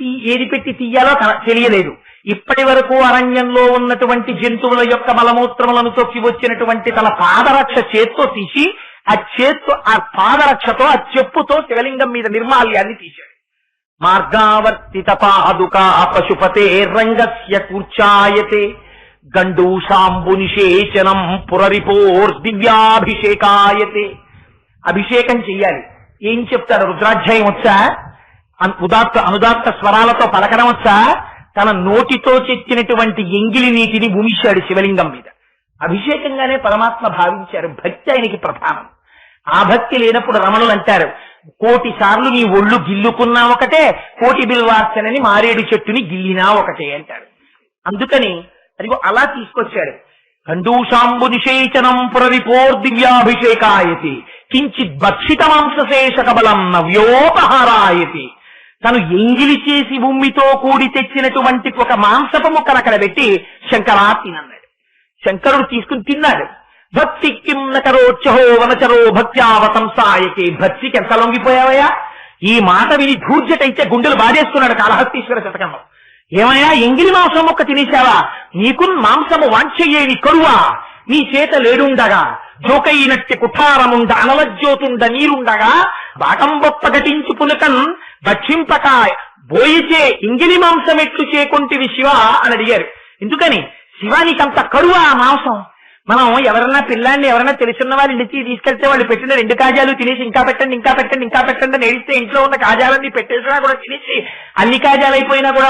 పెట్టి తీయాలో తెలియలేదు. ఇప్పటి వరకు అరణ్యంలో ఉన్నటువంటి జంతువుల యొక్క మలమూత్రములను తొక్కి వచ్చినటువంటి తన పాదరక్ష చేత్తో తీసి ఆ పాదరక్షతో ఆ చెప్పుతో శివలింగం మీద నిర్మాల్యాన్ని తీశాడు. మార్గావర్తిత పాదుకా పశుపతే రంగస్య కూర్చాయతే గండూషాంబు నిషేచనం పురరిపోర్దివ్యాభిషేకాయతే. అభిషేకం చెయ్యాలి. ఏం చెప్తారు? రుద్రాధ్యాయం వచ్చా? అనుదాత్త స్వరాలతో పలకడం వచ్చా? తన నోటితో చెక్కినటువంటి ఎంగిలి నీటిని భూమిశాడు శివలింగం మీద. అభిషేకంగానే పరమాత్మ భావించారు. భక్తి ఆయనకి ప్రధానం. ఆ భక్తి లేనప్పుడు రమణులు అంటారు, 1,000 సార్లు నీ ఒళ్ళు గిల్లుకున్నా ఒకటే, 1,000 బిల్వార్చనని మారేడు చెట్టుని గిల్లినా ఒకటే అంటారు. అందుకని అదిగో అలా తీసుకొచ్చాడు. కండూషాంబు నిషేచనం పురరిపోర్దివ్యాభిషేకాయతి కించిత్ భక్షిత మాంసశేషకబలం నవ్యోపహారాయతి. తను ఎంగిలి చేసి భూమితో కూడి తెచ్చినటువంటి ఒక మాంసపు ముక్కను అక్కడ పెట్టి శంకరా తినన్నాడు. శంకరుడు తీసుకుని తిన్నాడు. భక్తి కిం నకరోత్యహో వనచరో భక్త్యావతంసాయకే. భక్తికి ఎంత లొంగిపోయావయ్యా? ఈ మాట విని ధూర్జటైతే గుండెలు బాధేసుకున్నాడు కాళహస్తీశ్వర శతకంలో. ఏమయ్యా, ఎంగిలి మాంసం మొక్క తినేశావా? నీకు మాంసము వాంఛయ్యేవి కరువా? నీ చేత లేడుండగా జోకైనట్టి కుఠారముండ అనలజ్యోతుండ నీరుండగా బాటంబొప్ప ఘటించు పునకన్ భక్షింపక బోయిచే ఇంగిలి మాంసం ఎట్లు చేకొంటివి శివ అని అడిగారు. ఎందుకని? శివానికంత కరువా ఆ మాంసం? మనం ఎవరన్నా పిల్లాన్ని ఎవరైనా తెలిసిన వాళ్ళు ఇంటికి తీసుకెళ్తే వాళ్ళు పెట్టిన 2 కాజాలు తినేసి ఇంకా పెట్టండి ఇంకా పెట్టండి ఇంకా పెట్టండి అని ఏడిస్తే ఇంట్లో ఉన్న కాజాలన్నీ పెట్టేసినా కూడా తినేసి అన్ని కాజాలు అయిపోయినా కూడా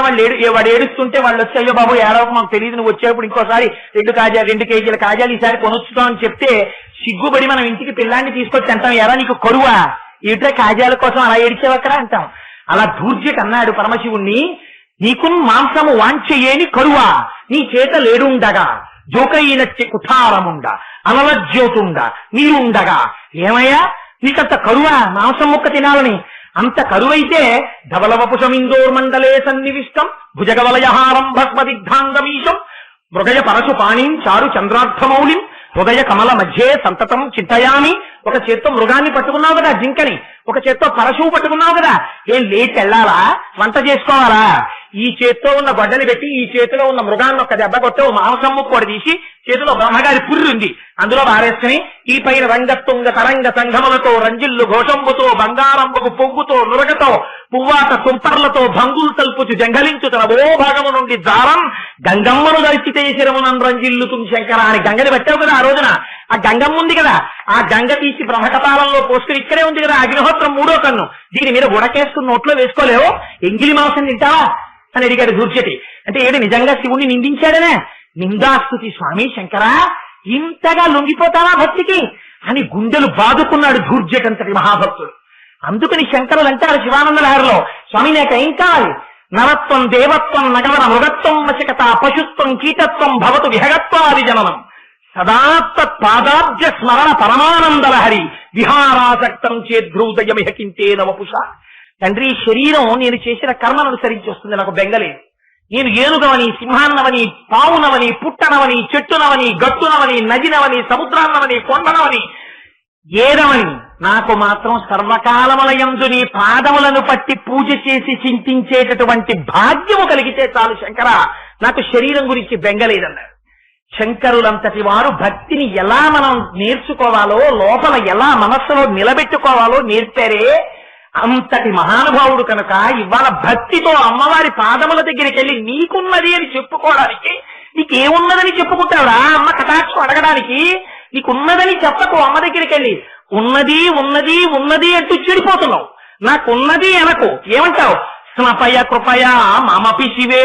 వాడు ఏడుస్తుంటే వాళ్ళు వచ్చి, అయ్యో బాబు ఏడవకు, మాకు తెలియదు, నువ్వు వచ్చేప్పుడు ఇంకోసారి 2 కేజీల కాజాలు ఈసారి కొనొచ్చుతాం అని చెప్తే సిగ్గుబడి మనం ఇంటికి పిల్లాన్ని తీసుకొచ్చి అంటాం, ఎరా నీకు కరువా? ఇటే కాజాల కోసం అలా ఏడిచేవక్కరా అంటాం. అలా ధూర్జకి అన్నాడు పరమశివుణ్ణి, నీకు మాంసము వాంఛయేని కరువా? నీ చేత లేడుండగా జోకైనట్టి కుఠారముండ అనలజ్యోతుండ నీరుండగా ఏమయ్యా నీకంత కరువా మాంసం ముక్క తినాలని? అంత కరువైతే ధవలవపుషమిందోర్మండలే సన్నివిష్టం భుజగవలయహారం భస్మదిగ్ధాంగమీశం మృగయ పరశు పాణిం చారు చంద్రార్థమౌళిం హృదయ కమల మధ్యే సంతతం చింతయామి. ఒక చేత్తో మృగాన్ని పట్టుకున్నావు కదా, జింకని, ఒక చేత్తో పరశువు పట్టుకున్నావు కదా, ఏం లేచి వెళ్ళాలా? వంట చేసుకోవాలా? ఈ చేత్తో ఉన్న గొడ్డని పెట్టి ఈ చేతిలో ఉన్న మృగాన్ని ఒక దెబ్బ కొట్టి ఓ మాంసం ముక్కోడు తీసి చేతిలో బ్రహ్మగారి పుర్రి ఉంది అందులో బారేసుకుని ఈ పైన రంగతుంగ తరంగ సంఘములతో రంజిల్లు ఘోషంబుతో బంగారంబుకు పొంగుతో నురగతో పువ్వాట తుంపర్లతో భంగులు తల్పుచు జంగలించు తన ఓ భాగము నుండి దారం గంగమ్మను దర్శితే శిరమునం రంజిల్లుతుం శంకర అని గంగని పెట్టావు కదా ఆ రోజున. ఆ గంగమ్మ ఉంది కదా, ఆ గంగ తీసి బ్రహ్మకపాలంలో పోసుకుని ఇక్కడే ఉంది కదా అగ్నిహోత్రం 3వ కన్ను, దీని మీద ఉడకేసుకుని నోట్లో వేసుకోలేవు, ఎంగిలి మాంసం తింటావా అని అడిగాడు ధూర్జటి. అంటే ఏడు నిజంగా శివుణ్ణి నిందించాడనే? నిందాస్తుతి స్వామి శంకరా, ఇంతగా లొంగిపోతావా భక్తికి అని గుండెలు బాదుకున్నాడు ధూర్జటంతటి మహాభక్తుడు. అందుకని శంకరులు అంటారు శివానంద లహరిలో, స్వామి నాకేం కావాలి? నరత్వం దేవత్వం నగవర మృగత్వం వశకత పశుత్వం కీటత్వం భవతు విహగత్వాది జననం సదాత్త పాదాబ్జ స్మరణ పరమానంద లహరి విహారాసక్తం చేద్రూదయమిహ కింతే నవపుష. తండ్రి, శరీరం నేను చేసిన కర్మను అనుసరించి వస్తుంది, నాకు బెంగలేదు. నేను ఏనుగవని, సింహాన్నవని, పావునవని, పుట్టనవని, చెట్టునవని, గట్టునవని, నదినవని, సముద్రాన్నవని, కొండనవని, ఏదవని, నాకు మాత్రం సర్వకాలములయందు నీ పాదములను పట్టి పూజ చేసి చింతించేటటువంటి భాగ్యము కలిగితే చాలు శంకర, నాకు శరీరం గురించి బెంగలేదన్నారు. శంకరులంతటి వారు భక్తిని ఎలా మనం నేర్చుకోవాలో, లోపల ఎలా మనస్సులో నిలబెట్టుకోవాలో నేర్పారే. అంతటి మహానుభావుడు కనుక ఇవాళ భక్తితో అమ్మవారి పాదముల దగ్గరికి వెళ్ళి నీకున్నది అని చెప్పుకోవడానికి, నీకేమున్నదని చెప్పుకుంటావురా అమ్మ కటాక్షం అడగడానికి? నీకున్నదని చెప్పకు అమ్మ దగ్గరికి వెళ్ళి. ఉన్నది ఉన్నది ఉన్నది అంటూ చెడిపోతున్నావు. నాకున్నది అనకు. ఏమంటావు? స్నపయ కృపయా మమపి శివే.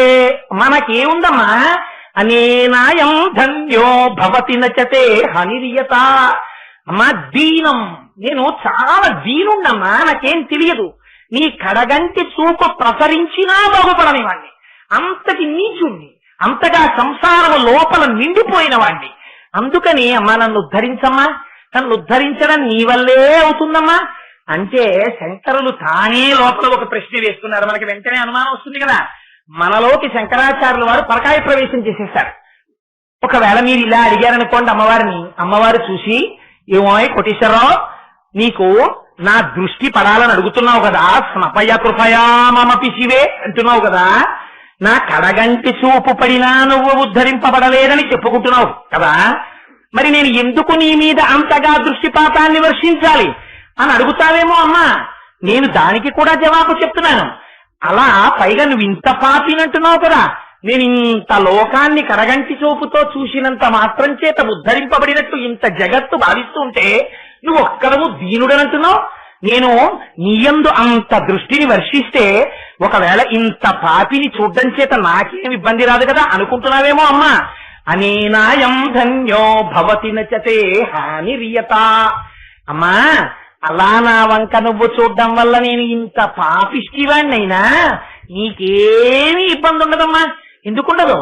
మనకేముందమ్మా? అనేనాయం ధన్యో భవతి నచతే హనిరియత. అమ్మా దీనం, నేను చాలా దీనుండమ్మా, నాకేం తెలియదు. నీ కడగంటి చూపు ప్రసరించినా బాగుపడని వాణ్ణి, అంతటి నీచుణ్ణి, అంతగా సంసారము లోపల నిండిపోయిన వాణ్ణి. అందుకని అమ్మా నన్ను ఉద్ధరించమ్మా, నన్ను ఉద్ధరించడం నీ వల్లే అవుతుందమ్మా అంటే శంకరులు తానే లోపల ఒక ప్రశ్న వేస్తున్నారు. మనకి వెంటనే అనుమానం వస్తుంది కదా. మనలోకి శంకరాచార్యుల వారు పరకాయ ప్రవేశం చేసేస్తారు. ఒకవేళ మీరు ఇలా అడిగారనుకోండి అమ్మవారిని, అమ్మవారు చూసి, ఏమో కోటేశ్వరరావు నీకు నా దృష్టి పడాలని అడుగుతున్నావు కదా, స్నపయ కృపయా మమపి శివే అంటున్నావు కదా, నా కడగంటి చూపు పడినా నువ్వు ఉద్ధరింపబడలేదని చెప్పుకుంటున్నావు కదా, మరి నేను ఎందుకు నీ మీద అంతగా దృష్టిపాతాన్ని వర్షించాలి అని అడుగుతావేమో అమ్మా. నేను దానికి కూడా జవాబు చెప్తున్నాను. అలా పైగా నువ్వు ఇంత పాపినంటున్నావు కదా, నేను ఇంత లోకాన్ని కడగంటి చూపుతో చూసినంత మాత్రం చేత ఉద్ధరింపబడినట్టు ఇంత జగత్తు భావిస్తూ ఉంటే నువ్వు ఒక్కడము దీనుడనంటున్నావు. నేను నీయందు అంత దృష్టిని వర్షిస్తే ఒకవేళ ఇంత పాపిని చూడ్డం చేత నాకేం ఇబ్బంది రాదు కదా అనుకుంటున్నావేమో అమ్మా. అనేనాయం ధన్యో భవతి నచతే హానిరియత. అమ్మా అలా నా వంక నువ్వు చూడడం వల్ల నేను ఇంత పాపిష్టివాణ్ణైనా నీకేమీ ఇబ్బంది ఉండదమ్మా. ఎందుకుండదు?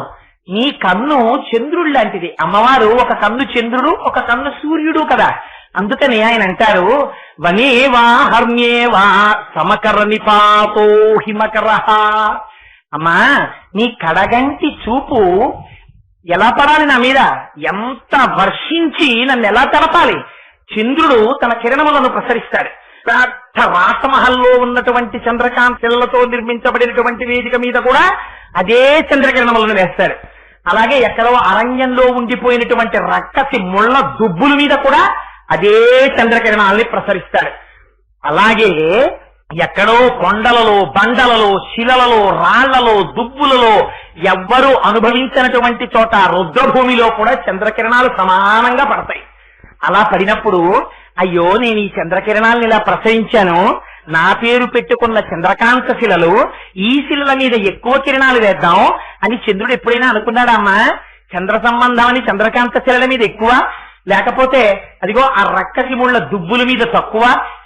నీ కన్ను చంద్రుడు లాంటిది. అమ్మవారు ఒక కన్ను చంద్రుడు, ఒక కన్ను సూర్యుడు కదా. అందుకని ఆయన అంటారు, వనేవా హర్మ్యేవా సమకర నిపాతో హిమకర. అమ్మా నీ కడగంటి చూపు ఎలా పడాలి నా మీద, ఎంత వర్షించి నన్ను ఎలా తడపాలి. చంద్రుడు తన కిరణములను ప్రసరిస్తాడు. పెద్ద రాసమహల్లో ఉన్నటువంటి చంద్రకాంతిలతో నిర్మించబడినటువంటి వేదిక మీద కూడా అదే చంద్రకిరణములను వేస్తాడు. అలాగే ఎక్కడో అరణ్యంలో ఉండిపోయినటువంటి రక్కసి ముళ్ళ దుబ్బుల మీద కూడా అదే చంద్రకిరణాలని ప్రసరిస్తాడు. అలాగే ఎక్కడో కొండలలో, బండలలో, శిలలలో, రాళ్లలో, దుబ్బులలో ఎవ్వరూ అనుభవించినటువంటి చోట రుద్రభూమిలో కూడా చంద్రకిరణాలు సమానంగా పడతాయి. అలా పడినప్పుడు అయ్యో నేను ఈ చంద్రకిరణాలను ఇలా ప్రసరించాను, నా పేరు పెట్టుకున్న చంద్రకాంత శిలలు, ఈ శిలల మీద ఎక్కువ కిరణాలు వేద్దాం అని చంద్రుడు ఎప్పుడైనా అనుకున్నాడా అమ్మా? చంద్ర సంబంధం అని చంద్రకాంత శిలల మీద ఎక్కువ, లేకపోతే అదిగో ఆ రక్కసి ముళ్ళ దుబ్బుల మీద తక్కువ,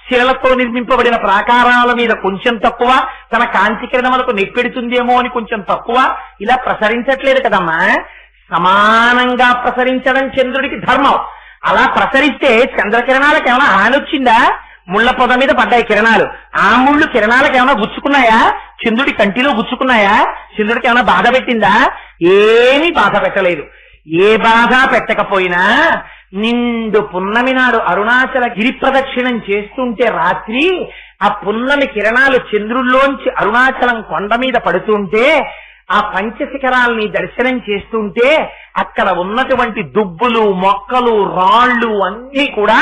శిలలతో నిర్మింపబడిన ప్రాకారాల మీద కొంచెం తక్కువ, తన కాంతి కిరణములకు నెప్పెడుతుందేమో అని కొంచెం తక్కువ, ఇలా ప్రసరించట్లేదు కదమ్మా. సమానంగా ప్రసరించడం చంద్రుడికి ధర్మం. అలా ప్రసరిస్తే చంద్రకిరణాలకు ఏమైనా హాని వచ్చిందా? ముళ్ల పొద మీద పడ్డాయి కిరణాలు, ఆ ముళ్ళు కిరణాలకు ఏమైనా గుచ్చుకున్నాయా? చంద్రుడి కంటిలో గుచ్చుకున్నాయా? చంద్రుడికి ఏమైనా బాధ పెట్టిందా? ఏమీ బాధ పెట్టలేదు. ఏ బాధ పెట్టకపోయినా నిండు పున్నమి నాడు అరుణాచల గిరి ప్రదక్షిణం చేస్తుంటే రాత్రి ఆ పున్నమి కిరణాలు చంద్రుల్లోంచి అరుణాచలం కొండ మీద పడుతుంటే, ఆ పంచశిఖరాల్ని దర్శనం చేస్తుంటే అక్కడ ఉన్నటువంటి దుబ్బులు, మొక్కలు, రాళ్లు అన్నీ కూడా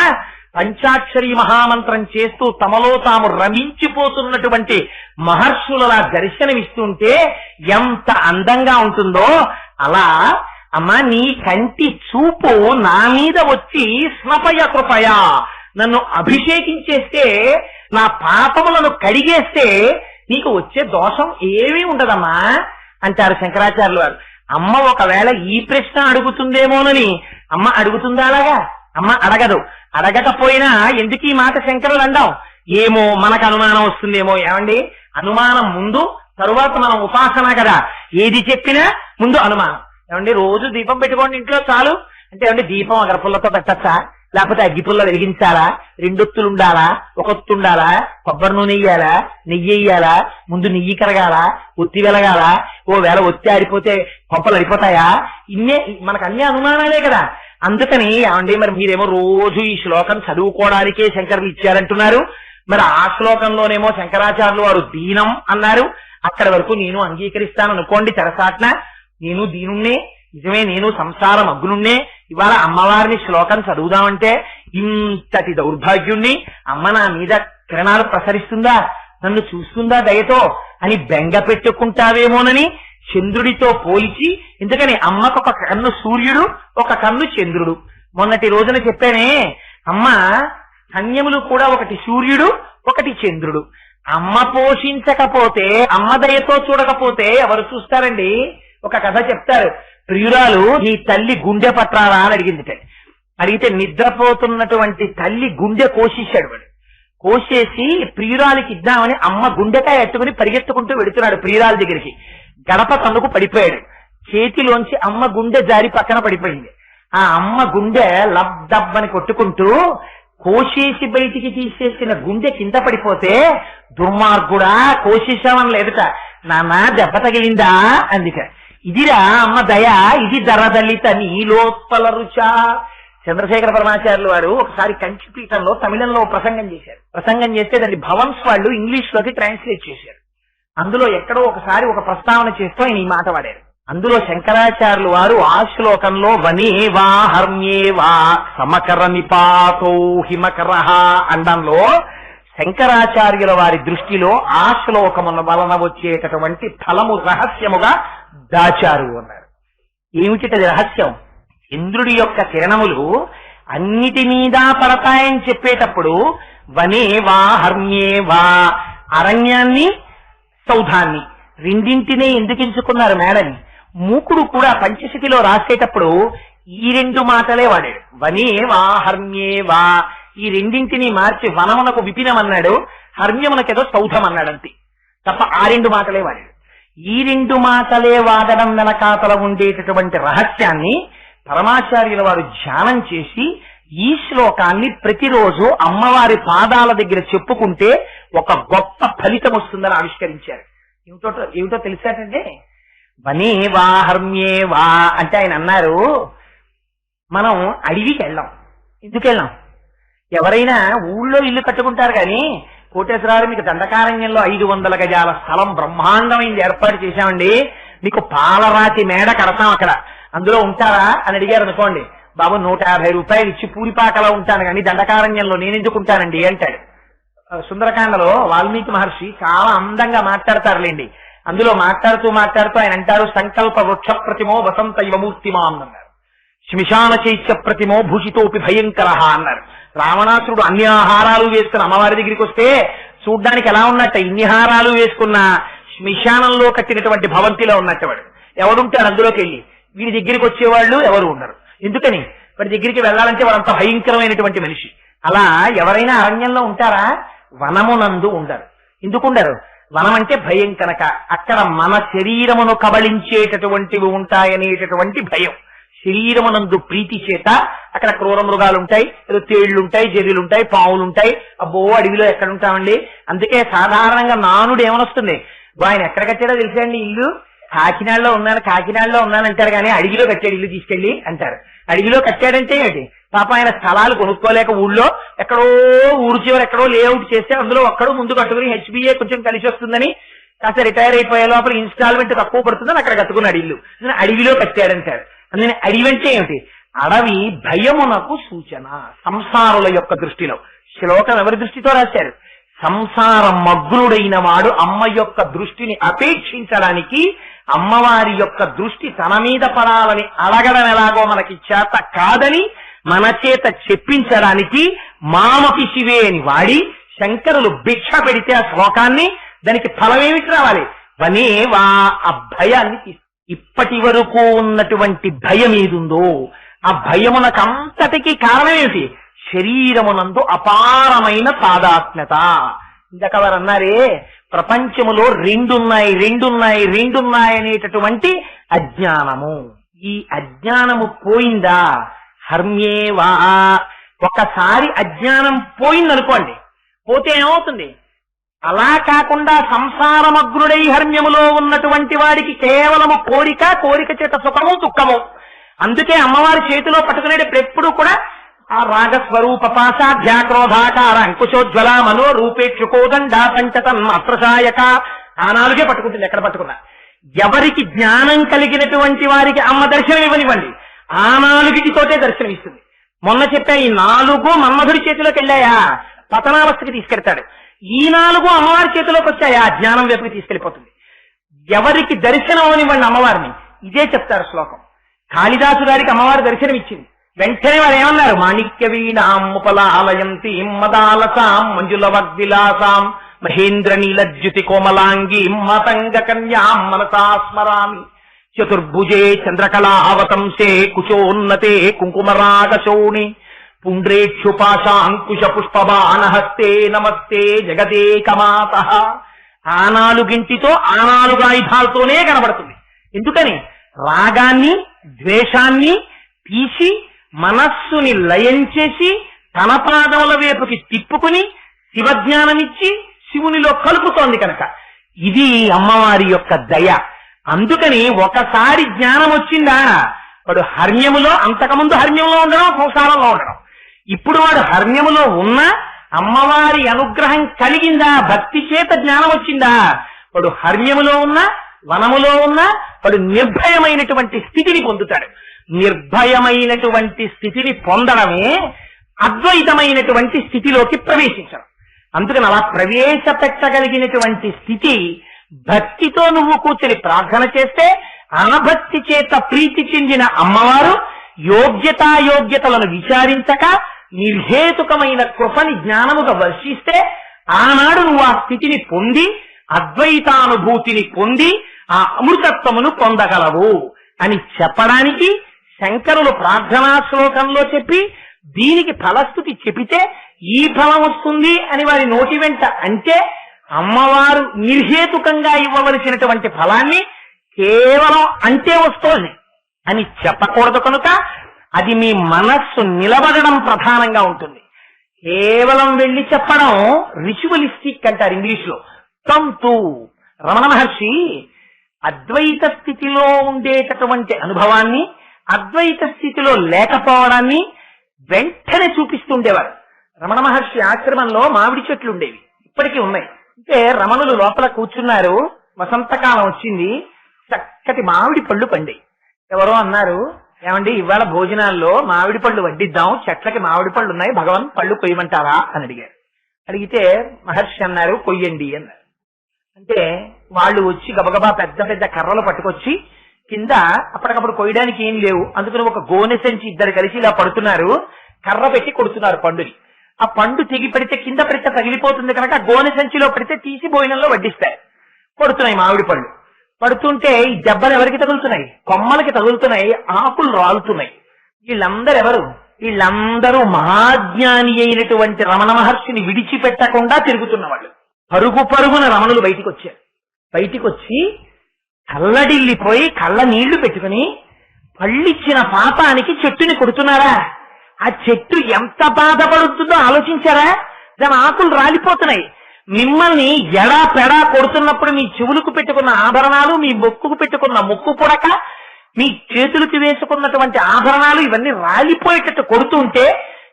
పంచాక్షరి మహామంత్రం చేస్తూ తమలో తాము రమించిపోతున్నటువంటి మహర్షులలా దర్శనమిస్తుంటే ఎంత అందంగా ఉంటుందో. అలా అమ్మా నీ కంటి చూపు నా మీద వచ్చి స్నపయ కృపయ నన్ను అభిషేకించేస్తే, నా పాపములను కడిగేస్తే నీకు వచ్చే దోషం ఏమీ ఉండదమ్మా అంటారు శంకరాచార్యులు వారు. అమ్మ ఒకవేళ ఈ ప్రశ్న అడుగుతుందేమోనని అమ్మ అడుగుతుందా? అలాగా అమ్మ అడగదు. అడగకపోయినా ఎందుకు ఈ మాట శంకరులు అంటాం? ఏమో మనకు అనుమానం వస్తుందేమో. ఏమండి, అనుమానం ముందు, తరువాత మనం ఉపాసన కదా. ఏది చెప్పినా ముందు అనుమానం. ఏమండి, రోజు దీపం పెట్టుకోండి ఇంట్లో చాలు అంటే, ఏమండి దీపం అగరపుల్లతో పెట్టచ్చా, లేకపోతే అగ్గిపుల్ల వెలిగించాలా, రెండొత్తులు ఉండాలా, ఒకొత్తు ఉండాలా, కొబ్బరి నూనె వేయాలా, నెయ్యి వేయాలా, ముందు నెయ్యి కరగాల, ఒత్తి వెలగాల, ఓ వేళ ఒత్తి ఆడిపోతే కొంపలు అడిపోతాయా? ఇన్నే మనకు అన్ని అనుమానాలే కదా. అందుకని ఏమండి మరి మీరేమో రోజు ఈ శ్లోకం చదువుకోవడానికే శంకరులు ఇచ్చారంటున్నారు, మరి ఆ శ్లోకంలోనేమో శంకరాచార్యులు వారు దీనం అన్నారు. అక్కడి వరకు నేను అంగీకరిస్తాను అనుకోండి, తెరసాట్న నేను దీనుణ్ణే, నిజమే నేను సంసారం అగ్నుణ్ణే. ఇవాళ అమ్మవారిని శ్లోకం చదువుదామంటే ఇంతటి దౌర్భాగ్యుణ్ణి, అమ్మ నా మీద కిరణాలు ప్రసరిస్తుందా, నన్ను చూస్తుందా దయతో అని బెంగ పెట్టుకుంటావేమోనని చంద్రుడితో పోల్చి, ఎందుకని అమ్మకు ఒక కన్ను సూర్యుడు, ఒక కన్ను చంద్రుడు. మొన్నటి రోజున చెప్పానే, అమ్మ కన్యములు కూడా ఒకటి సూర్యుడు, ఒకటి చంద్రుడు. అమ్మ పోషించకపోతే, అమ్మ దయతో చూడకపోతే ఎవరు చూస్తారండి? ఒక కథ చెప్తారు. ప్రియురాలు నీ తల్లి గుండె పట్టాలా అని అడిగిందిట. అడిగితే నిద్రపోతున్నటువంటి తల్లి గుండె కోసేశాడు వాడు. కోసేసి ప్రియురాలికి ఇద్దామని అమ్మ గుండెకాయ ఎట్టుకుని పరిగెత్తుకుంటూ వెడుతున్నాడు ప్రియురాలి దగ్గరికి. గడప తన్నుకు పడిపోయాడు. చేతిలోంచి అమ్మ గుండె జారి పక్కన పడిపోయింది. ఆ అమ్మ గుండె లబ్దబ్బని కొట్టుకుంటూ కోసేసి బయటికి తీసేసిన గుండె కింద పడిపోతే, దుర్మార్గుడా కోసేశామని లేదుట, నాన్న దెబ్బ తగిలిందా అందుక. ఇదిరా అమ్మ దయ, ఇది దరదలిత నీలోత్పల రుచా. చంద్రశేఖర పరమాచార్యులు వారు ఒకసారి కంచిపీఠంలో తమిళంలో ప్రసంగం చేశారు. ప్రసంగం చేస్తే దాన్ని భవన్స్ వాళ్ళు ఇంగ్లీష్ లోకి ట్రాన్స్లేట్ చేశారు. అందులో ఎక్కడో ఒకసారి ఒక ప్రస్తావన చేస్తూ ఆయన ఈ మాట వాడారు. అందులో శంకరాచార్యులు వారు ఆ శ్లోకంలో వనేవా హర్మ్యేవా సమకర నిపాతో హిమకరహ అండంలో శంకరాచార్యుల వారి దృష్టిలో ఆ శ్లోకముల వలన వచ్చేటటువంటి ఫలము రహస్యముగా దాచారు అన్నారు. ఏమిటిది రహస్యం? ఇంద్రుడి యొక్క కిరణములు అన్నిటి మీద పడతాయని చెప్పేటప్పుడు వనేవా హర్మ్యేవా, అరణ్యాన్ని సౌధాన్ని రెండింటినే ఎందుకు ఎంచుకున్నారు మేడని? మూకుడు కూడా పంచశతిలో రాసేటప్పుడు ఈ రెండు మాటలే వాడాడు. వనేవా హర్మ్యేవా, ఈ రెండింటినీ మార్చి వనమునకు విపినమన్నాడు, హర్మ్యమునకేదో సౌధం అన్నాడు అంతే తప్ప ఆ రెండు మాటలే వాడాడు. ఈ రెండు మాటలే వాడడం వెనకాతల ఉండేటటువంటి రహస్యాన్ని పరమాచార్యుల వారు ధ్యానం చేసి ఈ శ్లోకాన్ని ప్రతిరోజు అమ్మవారి పాదాల దగ్గర చెప్పుకుంటే ఒక గొప్ప ఫలితం వస్తుందని ఆవిష్కరించారు. ఏమిటో తెలిసాటంటే, వనేవా హర్మ్యేవా అంటే ఆయన అన్నారు, మనం అడవికి వెళ్ళాం. ఎందుకు వెళ్ళాం? ఎవరైనా ఊళ్ళో ఇల్లు కట్టుకుంటారు కానీ, కోటేశ్వరాలు మీకు దండకారణ్యంలో 500 గజాల స్థలం బ్రహ్మాండమైంది ఏర్పాటు చేశామండి, మీకు పాలరాతి మేడ కడతాం అక్కడ, అందులో ఉంటారా అని అడిగారు అనుకోండి, బాబు 150 రూపాయలు ఇచ్చి పూరిపాకలో ఉంటాను కానీ దండకారణ్యంలో నేనెందుకు ఉంటానండి అంటాడు. సుందరకాండలో వాల్మీకి మహర్షి చాలా అందంగా మాట్లాడతారులేండి. అందులో మాట్లాడుతూ ఆయన అంటారు, సంకల్ప వృక్ష ప్రతిమో వసంత యువమూర్తిమాన్ అన్నారు, శ్మశాన చైత్య ప్రతిమో భూషితోపి భయంకర అన్నారు. రావణాసురుడు అన్ని ఆహారాలు వేసుకుని అమ్మవారి దగ్గరికి వస్తే చూడ్డానికి ఎలా ఉన్నట్ట, ఇన్ని హారాలు వేసుకున్న శ్మశానంలో కట్టినటువంటి భవంతిలో ఉన్నట్టవాడు. ఎవడుంటాడు అందులోకి వెళ్ళి? వీడి దగ్గరికి వచ్చేవాళ్ళు ఎవరు ఉండరు. ఎందుకని? వాడి దగ్గరికి వెళ్ళాలంటే వాడంత భయంకరమైనటువంటి మనిషి. అలా ఎవరైనా అరణ్యంలో ఉంటారా? వనమునందు ఉండరు. ఎందుకుండరు? వనం అంటే భయం కనుక. అక్కడ మన శరీరమును కబళించేటటువంటివి ఉంటాయనేటటువంటి భయం. శరీరమునందు ప్రీతి చేత అక్కడ క్రూర మృగాలుంటాయి, ఏదో తేళ్లుంటాయి, జర్రీలుంటాయి, పావులుంటాయి. అబ్బో అడవిలో ఎక్కడుంటామండి. అందుకే సాధారణంగా నానుడు ఏమనొస్తుంది, ఆయన ఎక్కడ కట్టాడో తెలిసాండి ఇల్లు, కాకినాడలో ఉన్నాను అంటారు కానీ అడవిలో కట్టాడు ఇల్లు తీసుకెళ్లి అంటారు. అడవిలో కట్టాడంటే ఏంటి? పాప ఆయన స్థలాలు కొనుక్కోలేక ఊళ్ళో ఎక్కడో ఊరు చివరి ఎక్కడో లేఅవుట్ చేస్తే అందులో ఒక్కడో ముందు కట్టుకుని హెచ్బిఏ కొంచెం కలిసి వస్తుందని కాస్త రిటైర్ అయిపోయే లోపల ఇన్స్టాల్మెంట్ తక్కువ పడుతుందని అక్కడ కట్టుకున్నాడు ఇల్లు, అడవిలో కట్టాడంటారు. అందుకని అడవి అంటే ఏమిటి? అడవి భయమునకు సూచన. సంసారుల యొక్క దృష్టిలో శ్లోకం ఎవరి దృష్టితో రాశారు? సంసార మగ్నుడైన వాడు అమ్మ యొక్క దృష్టిని అపేక్షించడానికి, అమ్మవారి యొక్క దృష్టి తన మీద పడాలని అడగడం ఎలాగో మనకి చేత కాదని మన చేత చెప్పించడానికి మామపి శివే అని వాడి శంకరులు భిక్ష పెడితే ఆ శ్లోకాన్ని, దానికి ఫలమేమిటి రావాలి? వనేవా, ఆ భయాన్ని. ఇప్పటి వరకు ఉన్నటువంటి భయం ఏదుందో ఆ భయమునకంతటికీ కారణమేమిటి? శరీరమునందు అపారమైన తాదాత్మ్యత. ఇందాక వారు అన్నారే, ప్రపంచములో రెండున్నాయి అనేటటువంటి అజ్ఞానము. ఈ అజ్ఞానము పోయిందా? హర్మ్యేవా, ఒకసారి అజ్ఞానం పోయిందనుకోండి, పోతే ఏమవుతుంది? అలా కాకుండా సంసారమగ్నుడై హర్మ్యములో ఉన్నటువంటి వాడికి కేవలము కోరిక, కోరిక చేత సుఖము దుఃఖము. అందుకే అమ్మవారి చేతిలో పట్టుకునేటప్పుడు ఎప్పుడు కూడా ఆ రాగస్వరూప పాశాధ్యాక్రోధాకార అంకుశోజ్వల మనో రూపేక్షుకోదండ పంచతన్మాత్రసాయక ఆ నాలుగే పట్టుకుంటుంది. ఎక్కడ పట్టుకున్నా ఎవరికి జ్ఞానం కలిగినటువంటి వారికి అమ్మ దర్శనం ఇవ్వనివ్వండి, ఆ నాలుగిటితోటే దర్శనం ఇస్తుంది. మొన్న చెప్పా, ఈ 4 మన్మధుడి చేతిలోకి వెళ్ళాయా పతనావస్థకి తీసుకెళ్తాడు, ఈ 4 అమ్మవారి చేతిలోకి వచ్చాయా జ్ఞానం వైపుకి తీసుకెళ్లిపోతుంది. ఎవరికి దర్శనం అవనివ్వండి అమ్మవారిని, ఇదే చెప్తారు శ్లోకం. కాళిదాసు గారికి అమ్మవారి దర్శనం ఇచ్చింది. వెంటనే వారు ఏమన్నారు? మాణిక్య వీణాం ముపలాలయంతి మదాలసాం మంజుల వగ్విలాసాం మహేంద్ర నీలజ్యుతి కోమలాంగి మతంగ కన్యాం మనసా స్మరామి చతుర్భుజే చంద్రకళావతంసే కుచోన్నతే కుంకుమరాగశోణి పుండ్రేక్షుపాశాంకుశ పుష్పబాణహస్తే నమస్తే జగదేకమాత. ఆ 4 ఆ 4 ఆయుధాలతోనే కనబడుతుంది. ఎందుకని? రాగాన్ని ద్వేషాన్ని తీసి మనస్సుని లయం చేసి తన పాదముల వైపుకి తిప్పుకుని శివజ్ఞానమిచ్చి శివునిలో కలుపుతోంది కనుక ఇది అమ్మవారి యొక్క దయ. అందుకని ఒకసారి జ్ఞానం వచ్చిందా వాడు హర్మ్యములో, అంతకుముందు హర్మ్యంలో ఉండడం, సంసారంలో ఉండడం. ఇప్పుడు వాడు హర్మ్యములో ఉన్నా అమ్మవారి అనుగ్రహం కలిగిందా, భక్తి చేత జ్ఞానం వచ్చిందా, వాడు హర్మ్యములో ఉన్నా వనములో ఉన్నా వాడు నిర్భయమైనటువంటి స్థితిని పొందుతాడు. నిర్భయమైనటువంటి స్థితిని పొందడమే అద్వైతమైనటువంటి స్థితిలోకి ప్రవేశించడం. అందుకని అలా ప్రవేశపెట్టగలిగినటువంటి స్థితి భక్తితో నువ్వు కూర్చొని ప్రార్థన చేస్తే ఆ భక్తి చేత ప్రీతి చెందిన అమ్మవారు యోగ్యతాయోగ్యతలను విచారించక నిర్హేతుకమైన కృపని జ్ఞానముగా వర్షిస్తే ఆనాడు నువ్వు ఆ స్థితిని పొంది అద్వైతానుభూతిని పొంది ఆ అమృతత్వమును పొందగలవు అని చెప్పడానికి శంకరులు ప్రార్థనా శ్లోకంలో చెప్పి దీనికి ఫలస్థుతి చెబితే ఈ ఫలం వస్తుంది అని వారి నోటి వెంట అంటే అమ్మవారు నిర్హేతుకంగా ఇవ్వవలసినటువంటి ఫలాన్ని కేవలం అంటే వస్తోంది అని చెప్పకూడదు కనుక అది మీ మనస్సు నిలబడడం ప్రధానంగా ఉంటుంది. కేవలం వెళ్లి చెప్పడం రిచువలిస్టిక్ అంటారు ఇంగ్లీష్ లో. తంతు రమణ మహర్షి అద్వైత స్థితిలో ఉండేటటువంటి అనుభవాన్ని అద్వైత స్థితిలో లేకపోవడాన్ని వెంటనే చూపిస్తుండేవారు. రమణ మహర్షి ఆశ్రమంలో మామిడి చెట్లు ఉండేవి, ఇప్పటికీ ఉన్నాయి. అంటే రమణులు లోపల కూర్చున్నారు, వసంతకాలం వచ్చింది, చక్కటి మామిడి పళ్ళు పండాయి. ఎవరో అన్నారు, ఏమండి ఇవాళ భోజనాల్లో మామిడి పళ్ళు వడ్డిద్దాం, చెట్లకి మామిడి పళ్ళు ఉన్నాయి, భగవాన్ పళ్ళు కొయ్యమంటారా అని అడిగారు. అడిగితే మహర్షి అన్నారు కొయ్యండి అన్నారు. అంటే వాళ్ళు వచ్చి గబగబా పెద్ద పెద్ద కర్రలు పట్టుకొచ్చి కింద అప్పటికప్పుడు కొయ్యడానికి ఏం లేవు, అందుకని ఒక గోనె సంచి ఇద్దరు కలిసి ఇలా పడుతున్నారు, కర్ర పెట్టి కొడుతున్నారు పండుని. ఆ పండు తెగి పెడితే కింద పెడితే తగిలిపోతుంది కనుక గోనె సంచిలో పెడితే తీసి భోజనంలో వడ్డిస్తారు. పడుతున్నాయి మామిడి పళ్ళు. పడుతుంటే ఈ దెబ్బలు ఎవరికి తగులుతున్నాయి? కొమ్మలకి తగులుతున్నాయి, ఆకులు రాలుతున్నాయి. వీళ్ళందరూ ఎవరు? వీళ్ళందరూ మహాజ్ఞాని అయినటువంటి రమణ మహర్షిని విడిచిపెట్టకుండా తిరుగుతున్న వాళ్ళు. పరుగు పరుగున రమణులు బయటికి వచ్చారు. బయటికి వచ్చి కళ్ళడిల్లిపోయి కళ్ళ నీళ్లు పెట్టుకుని పళ్ళిచ్చిన పాపానికి చెట్టుని కొడుతున్నారా? ఆ చెట్టు ఎంత బాధపడుతుందో ఆలోచించారా? దాని ఆకులు రాలిపోతున్నాయి. మిమ్మల్ని ఎడా పెడా కొడుతున్నప్పుడు మీ చెవులకు పెట్టుకున్న ఆభరణాలు, మీ మొక్కుకు పెట్టుకున్న ముక్కు పుడక, మీ చేతులకు వేసుకున్నటువంటి ఆభరణాలు ఇవన్నీ రాలిపోయేటట్టు కొడుతుంటే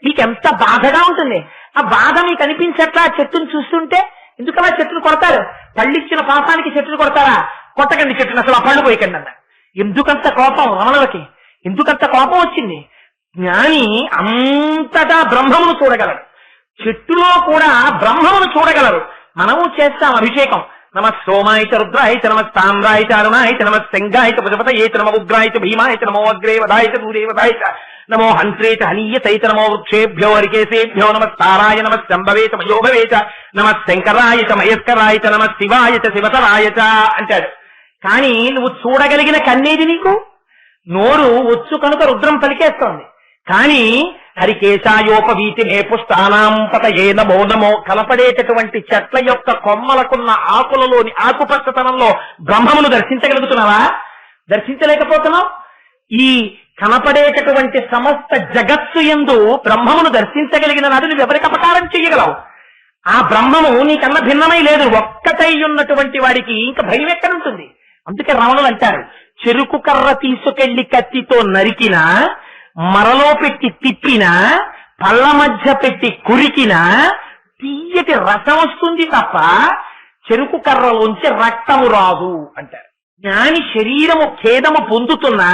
మీకు ఎంత బాధగా ఉంటుంది. ఆ బాధ మీకు అనిపించట్లా చెట్టును చూస్తుంటే? ఎందుకలా చెట్టును కొడతారు? పళ్ళిచ్చిన పాపానికి చెట్టును కొడతారా? కొట్టకండి చెట్టును, అసలు ఆ పళ్ళు పోయకండి అన్నారు. ఎందుకంత కోపం రమణులకి? ఎందుకంత కోపం వచ్చింది? జ్ఞాని అంతటా బ్రహ్మమును చూడగలరు, చెట్టులో కూడా బ్రహ్మమును చూడగలరు. మనము చేస్తాం అభిషేకం. నమ సోమాయ చ రుద్రాయ చ నమ తామ్రాయ చ అరుణాయ చ నమ శంగాయ చ పశుపతయే చ నమ ఉగ్రాయ చ భీమాయ చ నమో అగ్రే వదాయ చ దూరే వదాయ చ నమో హంత్రే చ హనీయసై చ నమో వృక్షేభ్యో హరికేశేభ్యో నమ తారాయ నమ శంభవే చ మయోభవే చ నమ శంకరాయ చ మయస్కరాయ చ నమ శివాయ చ శివతరాయ చ అంటాడు. కానీ నువ్వు చూడగలిగిన కన్నేది నీకు? నోరు వచ్చు కనుక రుద్రం పలికేస్తోంది. కానీ హరికేశాయోపవీతి మే పుష్టానాం పతయే నమో నమో కలపడేటటువంటి చెట్ల యొక్క కొమ్మలకున్న ఆకులలోని ఆకుపచ్చతనంలో బ్రహ్మమును దర్శించగలుగుతున్నావా? దర్శించలేకపోతున్నావు. ఈ కనపడేటటువంటి సమస్త జగత్తు యందు బ్రహ్మమును దర్శించగలిగిన నాడు నువ్వు ఎవరికి అపకారం చెయ్యగలవు? ఆ బ్రహ్మము నీకన్నా భిన్నమై లేదు. ఒక్కటై ఉన్నటువంటి వాడికి ఇంకా భయం ఎక్కడుంటుంది? అందుకే రావణులు అంటారు, చెరుకు కర్ర తీసుకెళ్లి కత్తితో నరికినా, మరలో పెట్టి తిప్పినా, పళ్ళ మధ్య పెట్టి కురికినా తీయటి రసం వస్తుంది తప్ప చెరుకు కర్రలోంచి రక్తము రాదు అంటారు. జ్ఞాని శరీరము ఖేదము పొందుతున్నా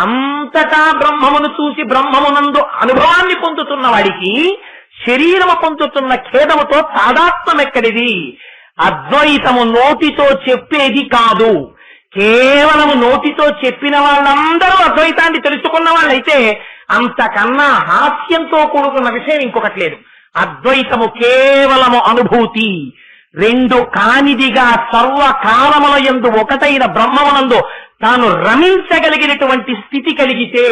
అంతటా బ్రహ్మమును చూసి బ్రహ్మమునందు అనుభవాన్ని పొందుతున్న వాడికి శరీరము పొందుతున్న ఖేదముతో తాదాత్మ్యం ఎక్కడిది? అద్వైతము నోటితో చెప్పేది కాదు. కేవలము నోటితో చెప్పిన వాళ్ళందరూ అద్వైతాన్ని తెలుసుకున్న వాళ్ళైతే అంతకన్నా హాస్యంతో కూడుకున్న విషయం ఇంకొకటి లేదు. అద్వైతము కేవలము అనుభూతి. రెండు కానిదిగా సర్వకాలముల యందు ఒకటైన బ్రహ్మమునందు తాను రమించగలిగినటువంటి స్థితి కలిగితే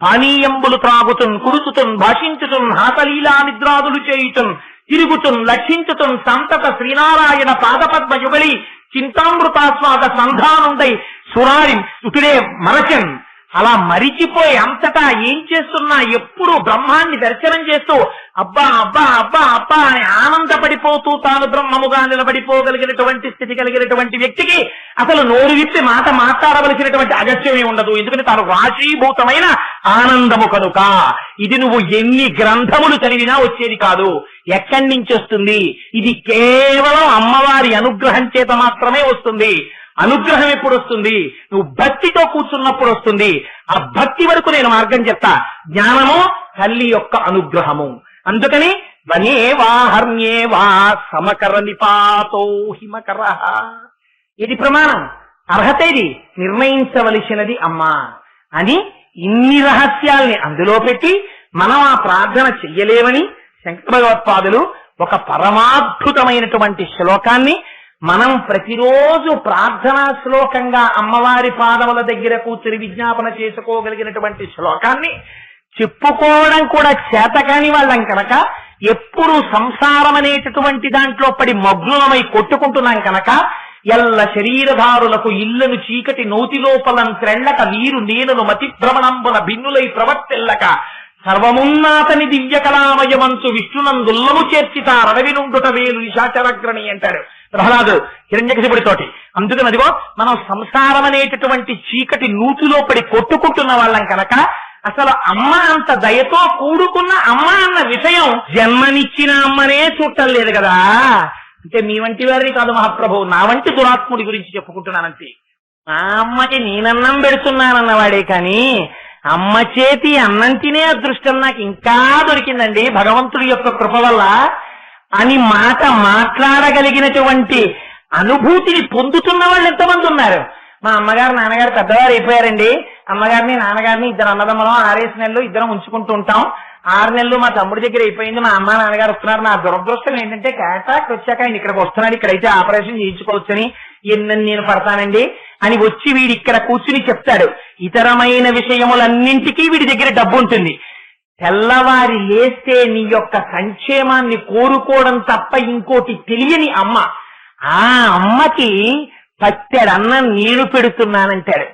పానీయంబులు త్రాగుతున్, కుడుచుతున్, భాషించుతున్, హాసలీలా నిద్రాదులు చేయుతున్, తిరుగుతున్, లక్షించుతున్, సంతత శ్రీనారాయణ పాదపద్మ యుగలి చింతామృతాస్వాద సంధానుండై సురారి సుటుడే మరచన్. అలా మరిచిపోయి అంతటా ఏం చేస్తున్నా ఎప్పుడు బ్రహ్మాన్ని దర్శనం చేస్తూ అబ్బా అబ్బా అబ్బా అబ్బా అని ఆనందపడిపోతూ తాను బ్రహ్మముగా నిలబడిపోగలిగినటువంటి స్థితి కలిగినటువంటి వ్యక్తికి అసలు నోరు విప్పి మాట మాట్లాడవలసినటువంటి అగత్యమే ఉండదు. ఎందుకంటే తాను రాశీభూతమైన ఆనందము కనుక. ఇది నువ్వు ఎన్ని గ్రంథములు చదివినా వచ్చేది కాదు. ఎక్కడి నుంచి వస్తుంది? ఇది కేవలం అమ్మవారి అనుగ్రహం చేత మాత్రమే వస్తుంది. అనుగ్రహం ఎప్పుడు వస్తుంది? నువ్వు భక్తితో కూర్చున్నప్పుడు వస్తుంది. ఆ భక్తి వరకు నేను మార్గం చెప్తా. జ్ఞానము తల్లి యొక్క అనుగ్రహము. అందుకని వనేవా హర్మ్యేవా సమకర నిపాతో హిమకర. ఇది ప్రమాణం. అర్హత ఇది నిర్ణయించవలసినది అమ్మా అని ఇన్ని రహస్యాల్ని అందులో పెట్టి మనం ఆ ప్రార్థన చెయ్యలేమని శంకర భగవత్పాదులు ఒక పరమాద్భుతమైనటువంటి శ్లోకాన్ని మనం ప్రతిరోజు ప్రార్థనా శ్లోకంగా అమ్మవారి పాదముల దగ్గర కూర్చుని విజ్ఞాపన చేసుకోగలిగినటువంటి శ్లోకాన్ని చెప్పుకోవడం కూడా చేతకాని వాళ్ళం కనుక, ఎప్పుడు సంసారం అనేటటువంటి దాంట్లో పడి మగ్నులమై కొట్టుకుంటున్నాం కనుక, ఎల్ల శరీరధారులకు ఇళ్లను చీకటి నోతి లోపలం త్రెళ్ళక వీరు నేనను మతి భ్రమణంబున భిన్నులై ప్రవర్తిల్లక సర్వమున్నాతని దివ్య కళామయమంచు విష్ణునందుల్లము చేర్చితారడవి నుండుట వేలు నిశాచరగ్రణి అంటాడు ప్రహ్లాదుడు హిరణ్యకశిపుడితోటి. అందుకని అదిగో మనం సంసారం అనేటటువంటి చీకటి నూతిలో పడి కొట్టుకుంటున్న వాళ్ళం కనుక అసలు అమ్మ అంత దయతో కూడుకున్న అమ్మ అన్న విషయం జన్మనిచ్చిన అమ్మనే చూడటం లేదు కదా. అంటే మీ వంటి వారిని కాదు మహాప్రభు, నా వంటి దురాత్ముడి గురించి చెప్పుకుంటున్నానంతే. మా అమ్మకి నేనన్నం పెడుతున్నానన్నవాడే కానీ అమ్మ చేతి అన్నం తినే అదృష్టం నాకు ఇంకా దొరికిందండి భగవంతుడి యొక్క కృప వల్ల అని మాట మాట్లాడగలిగినటువంటి అనుభూతిని పొందుతున్న వాళ్ళు ఎంతమంది ఉన్నారు. మా అమ్మగారు నాన్నగారు పెద్దవారు అయిపోయారండి. అమ్మగారిని నాన్నగారిని ఇద్దరు అన్నదమ్మలం 6 నెలలు ఇద్దరం ఉంచుకుంటూ ఉంటాం. 6 నెలలు మా తమ్ముడి దగ్గర అయిపోయింది. మా అమ్మ నాన్నగారు వస్తున్నారు. నా దురదృష్టం ఏంటంటే క్యాటాక్ట్ వచ్చాక ఆయన ఇక్కడికి వస్తున్నాడు, ఇక్కడైతే ఆపరేషన్ చేయించుకోవచ్చని ఎన్నని నేను పడతానండి అని వచ్చి వీడి ఇక్కడ కూర్చుని చెప్తాడు. ఇతరమైన విషయములన్నింటికీ వీడి దగ్గర డబ్బు ఉంటుంది. తెల్లవారి లేస్తే నీ యొక్క సంక్షేమాన్ని కోరుకోవడం తప్ప ఇంకోటి తెలియని అమ్మ. ఆ అమ్మకి పట్టెడన్నం నీరు పెడుతున్నానంటాడు.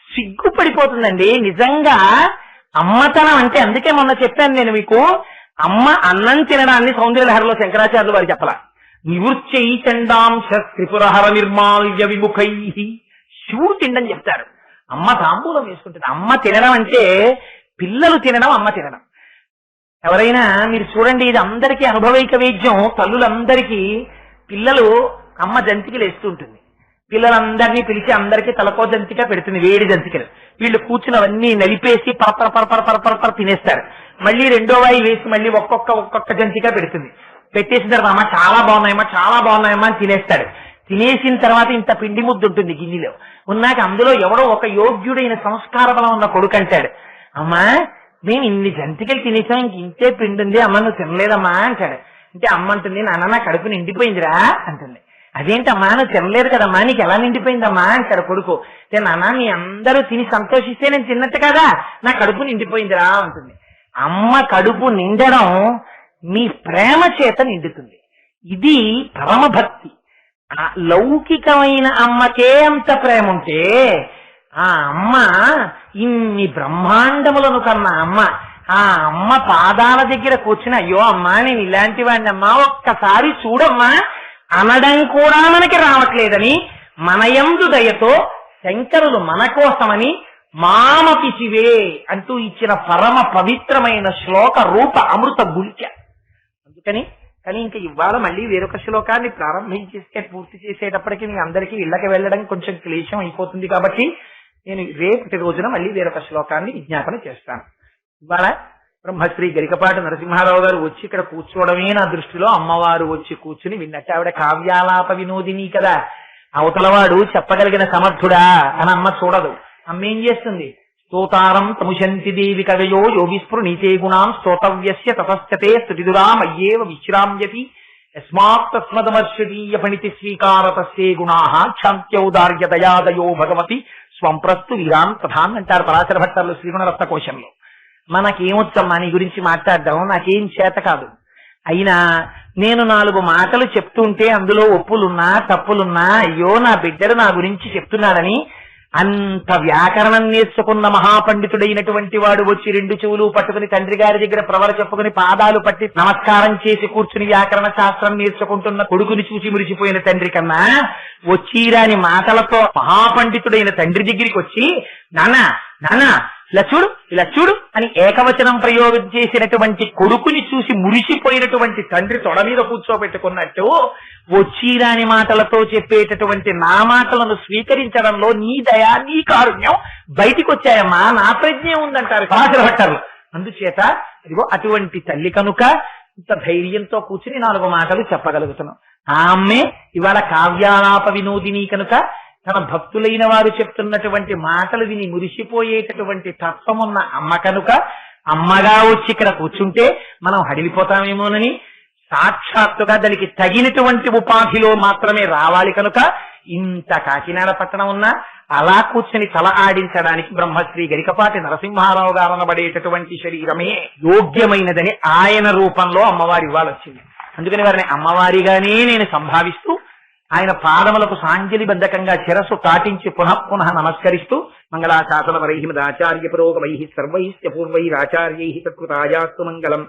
సిగ్గుపడిపోతుందండి నిజంగా అమ్మతనం అంటే. అందుకే మొన్న చెప్పాను నేను మీకు, అమ్మ అన్నం తినడాన్ని సౌందర్యలహరిలో శంకరాచార్యులు వారు చెప్పలా. నివృత్యై చండాంశ త్రిపురహర నిర్మాల్య విముఖై. శివుడు తిండని చెప్తారు. అమ్మ తాంబూలం వేసుకుంటుంది. అమ్మ తినడం అంటే పిల్లలు తినడం, అమ్మ తినడం. ఎవరైనా మీరు చూడండి, ఇది అందరికీ అనుభవైక వేద్యం. తల్లులందరికీ పిల్లలు అమ్మ జంతికలు వేస్తూ ఉంటుంది. పిల్లలందరినీ పిలిచి అందరికీ తలకో జంతిక పెడుతుంది, వేడి జంతికలు. వీళ్ళు కూర్చున్నవన్నీ నలిపేసి పరపర పరపర పరపర తినేస్తారు. మళ్ళీ రెండో వాయి వేసి మళ్ళీ ఒక్కొక్క జంతిక పెడుతుంది. పెట్టేసిన తర్వాత అమ్మ చాలా బాగున్నాయమ్మా చాలా బాగున్నాయమ్మా అని తినేస్తాడు. తినేసిన తర్వాత ఇంత పిండి ముద్దు ఉంటుంది గిన్నెలో. ఉన్నాక అందులో ఎవడో ఒక యోగ్యుడైన సంస్కార బలం ఉన్న కొడుకు అంటాడు, అమ్మా మేము ఇన్ని జంతికలు తినేసాం, ఇంక ఇంతే పిండి ఉంది, అమ్మ నువ్వు తినలేదమ్మా అంటాడు. అంటే అమ్మ అంటుంది, నాన్న నా కడుపు నిండిపోయిందిరా అంటుంది. అదేంటమ్మా నువ్వు తినలేదు కదమ్మా, నీకు ఎలా నిండిపోయిందమ్మా అంటాడు కొడుకు. అంటే నాన్న మీ అందరూ తిని సంతోషిస్తే నేను తిన్నట్టు కదా, నా కడుపు నిండిపోయిందిరా అంటుంది. అమ్మ కడుపు నిండడం మీ ప్రేమ చేత నిండుతుంది. ఇది పరమభక్తి. లౌకికమైన అమ్మకే అంత ప్రేమ ఉంటే ఆ అమ్మ ఇన్ని బ్రహ్మాండములను కన్నా అమ్మ, ఆ అమ్మ పాదాల దగ్గర కూర్చుని, అయ్యో అమ్మా నేను ఇలాంటి వాడిని అమ్మా ఒక్కసారి చూడమ్మా అనడం కూడా మనకి రావట్లేదని మనయందు దయతో శంకరులు మన కోసమని మామపి శివే అంటూ ఇచ్చిన పరమ పవిత్రమైన శ్లోక రూప అమృత గుళిక. అందుకని కానీ ఇంకా ఇవాళ మళ్ళీ వేరొక శ్లోకాన్ని ప్రారంభించేస్తే పూర్తి చేసేటప్పటికి మీ అందరికీ ఇళ్ళకి వెళ్ళడం కొంచెం క్లేశం అయిపోతుంది. కాబట్టి నేను రేపటి రోజున మళ్ళీ వేరొక శ్లోకాన్ని విజ్ఞాపన చేస్తాను. ఇవాళ బ్రహ్మశ్రీ గరికపాటి నరసింహారావు గారు వచ్చి ఇక్కడ కూర్చోవడమే నా దృష్టిలో అమ్మవారు వచ్చి కూర్చుని విన్నట్టు. ఆవిడ కావ్యాలాప వినోదిని కదా, అవతలవాడు చెప్పగలిగిన సమర్థుడా అని అమ్మ చూడదు. అమ్మ ఏం చేస్తుంది? స్తోతారం తముశంతి దేవి కవయో యోగిస్పృ నీతే గుణాం స్తోతవ్యస్య తతశ్చతే స్తుతిదురామయ్యేవ విశ్రామ్యతి యస్మాత్ తస్మదమర్షదీయ ఫణితి స్వీకారతస్యే గుణాః క్షాంత్యౌదార్య దయాదయో భగవతి స్వం ప్రస్తు వీరాన్ ప్రధాన్ అంటారు పరాశర భట్టర్లు శ్రీగుణరత్న కోశంలో. మనకేమొచ్చమ్మా నీ గురించి మాట్లాడడం, నాకేం చేత కాదు. అయినా నేను 4 మాటలు చెప్తుంటే అందులో ఒప్పులున్నా తప్పులున్నా అయ్యో నా బిడ్డడు నా గురించి చెప్తున్నాడని అంత వ్యాకరణం నేర్చుకున్న మహాపండితుడైనటువంటి వాడు వచ్చి 2 చెవులు పట్టుకుని తండ్రి గారి దగ్గర ప్రవర చెప్పుకుని పాదాలు పట్టి నమస్కారం చేసి కూర్చుని వ్యాకరణ శాస్త్రం నేర్చుకుంటున్న కొడుకుని చూసి మురిసిపోయిన తండ్రి కన్నా వచ్చిరాని మాటలతో మహాపండితుడైన తండ్రి దగ్గరికి వచ్చి నాన్న నాన్న ఇలా చూడు అని ఏకవచనం ప్రయోగం చేసినటువంటి కొడుకుని చూసి మురిసిపోయినటువంటి తండ్రి తొడ మీద కూర్చోబెట్టుకున్నట్టు వచ్చిరాని మాటలతో చెప్పేటటువంటి నా మాటలను స్వీకరించడంలో నీ దయా నీ కారుణ్యం బయటికి వచ్చాయమ్మా, నా ప్రజ్ఞ ఉందంటారు పరాశర భట్టర్లు. అందుచేత ఇదిగో అటువంటి తల్లి కనుక ఇంత ధైర్యంతో కూర్చుని 4 మాటలు చెప్పగలుగుతున్నాం. ఆ అమ్మే ఇవాళ కావ్యాలాప వినోదిని కనుక తన భక్తులైన వారు చెప్తున్నటువంటి మాటలు విని మురిసిపోయేటటువంటి తత్వమున్న అమ్మ కనుక అమ్మగా వచ్చి ఇక్కడ కూర్చుంటే మనం హడిలిపోతామేమోనని సాక్షాత్తుగా దానికి తగినటువంటి ఉపాధిలో మాత్రమే రావాలి కనుక ఇంత కాకినాడ పట్టణం ఉన్నా అలా కూర్చుని తల ఆడించడానికి బ్రహ్మశ్రీ గరికపాటి నరసింహారావు గారు అనబడేటటువంటి శరీరమే యోగ్యమైనదని ఆయన రూపంలో అమ్మవారి ఇవ్వాలొచ్చింది. అందుకని వారిని అమ్మవారిగానే నేను సంభావిస్తూ ఆయన పాదములకు సాంజలి బద్ధకంగా శిరస్సు కాటించి పునః నమస్కరిస్తూ మంగళాశాసన వరైః మదాచార్య పురోగమైః సర్వైశ్చ పూర్వైరాచార్యైః తత్కృతాయాస్తు మంగళం.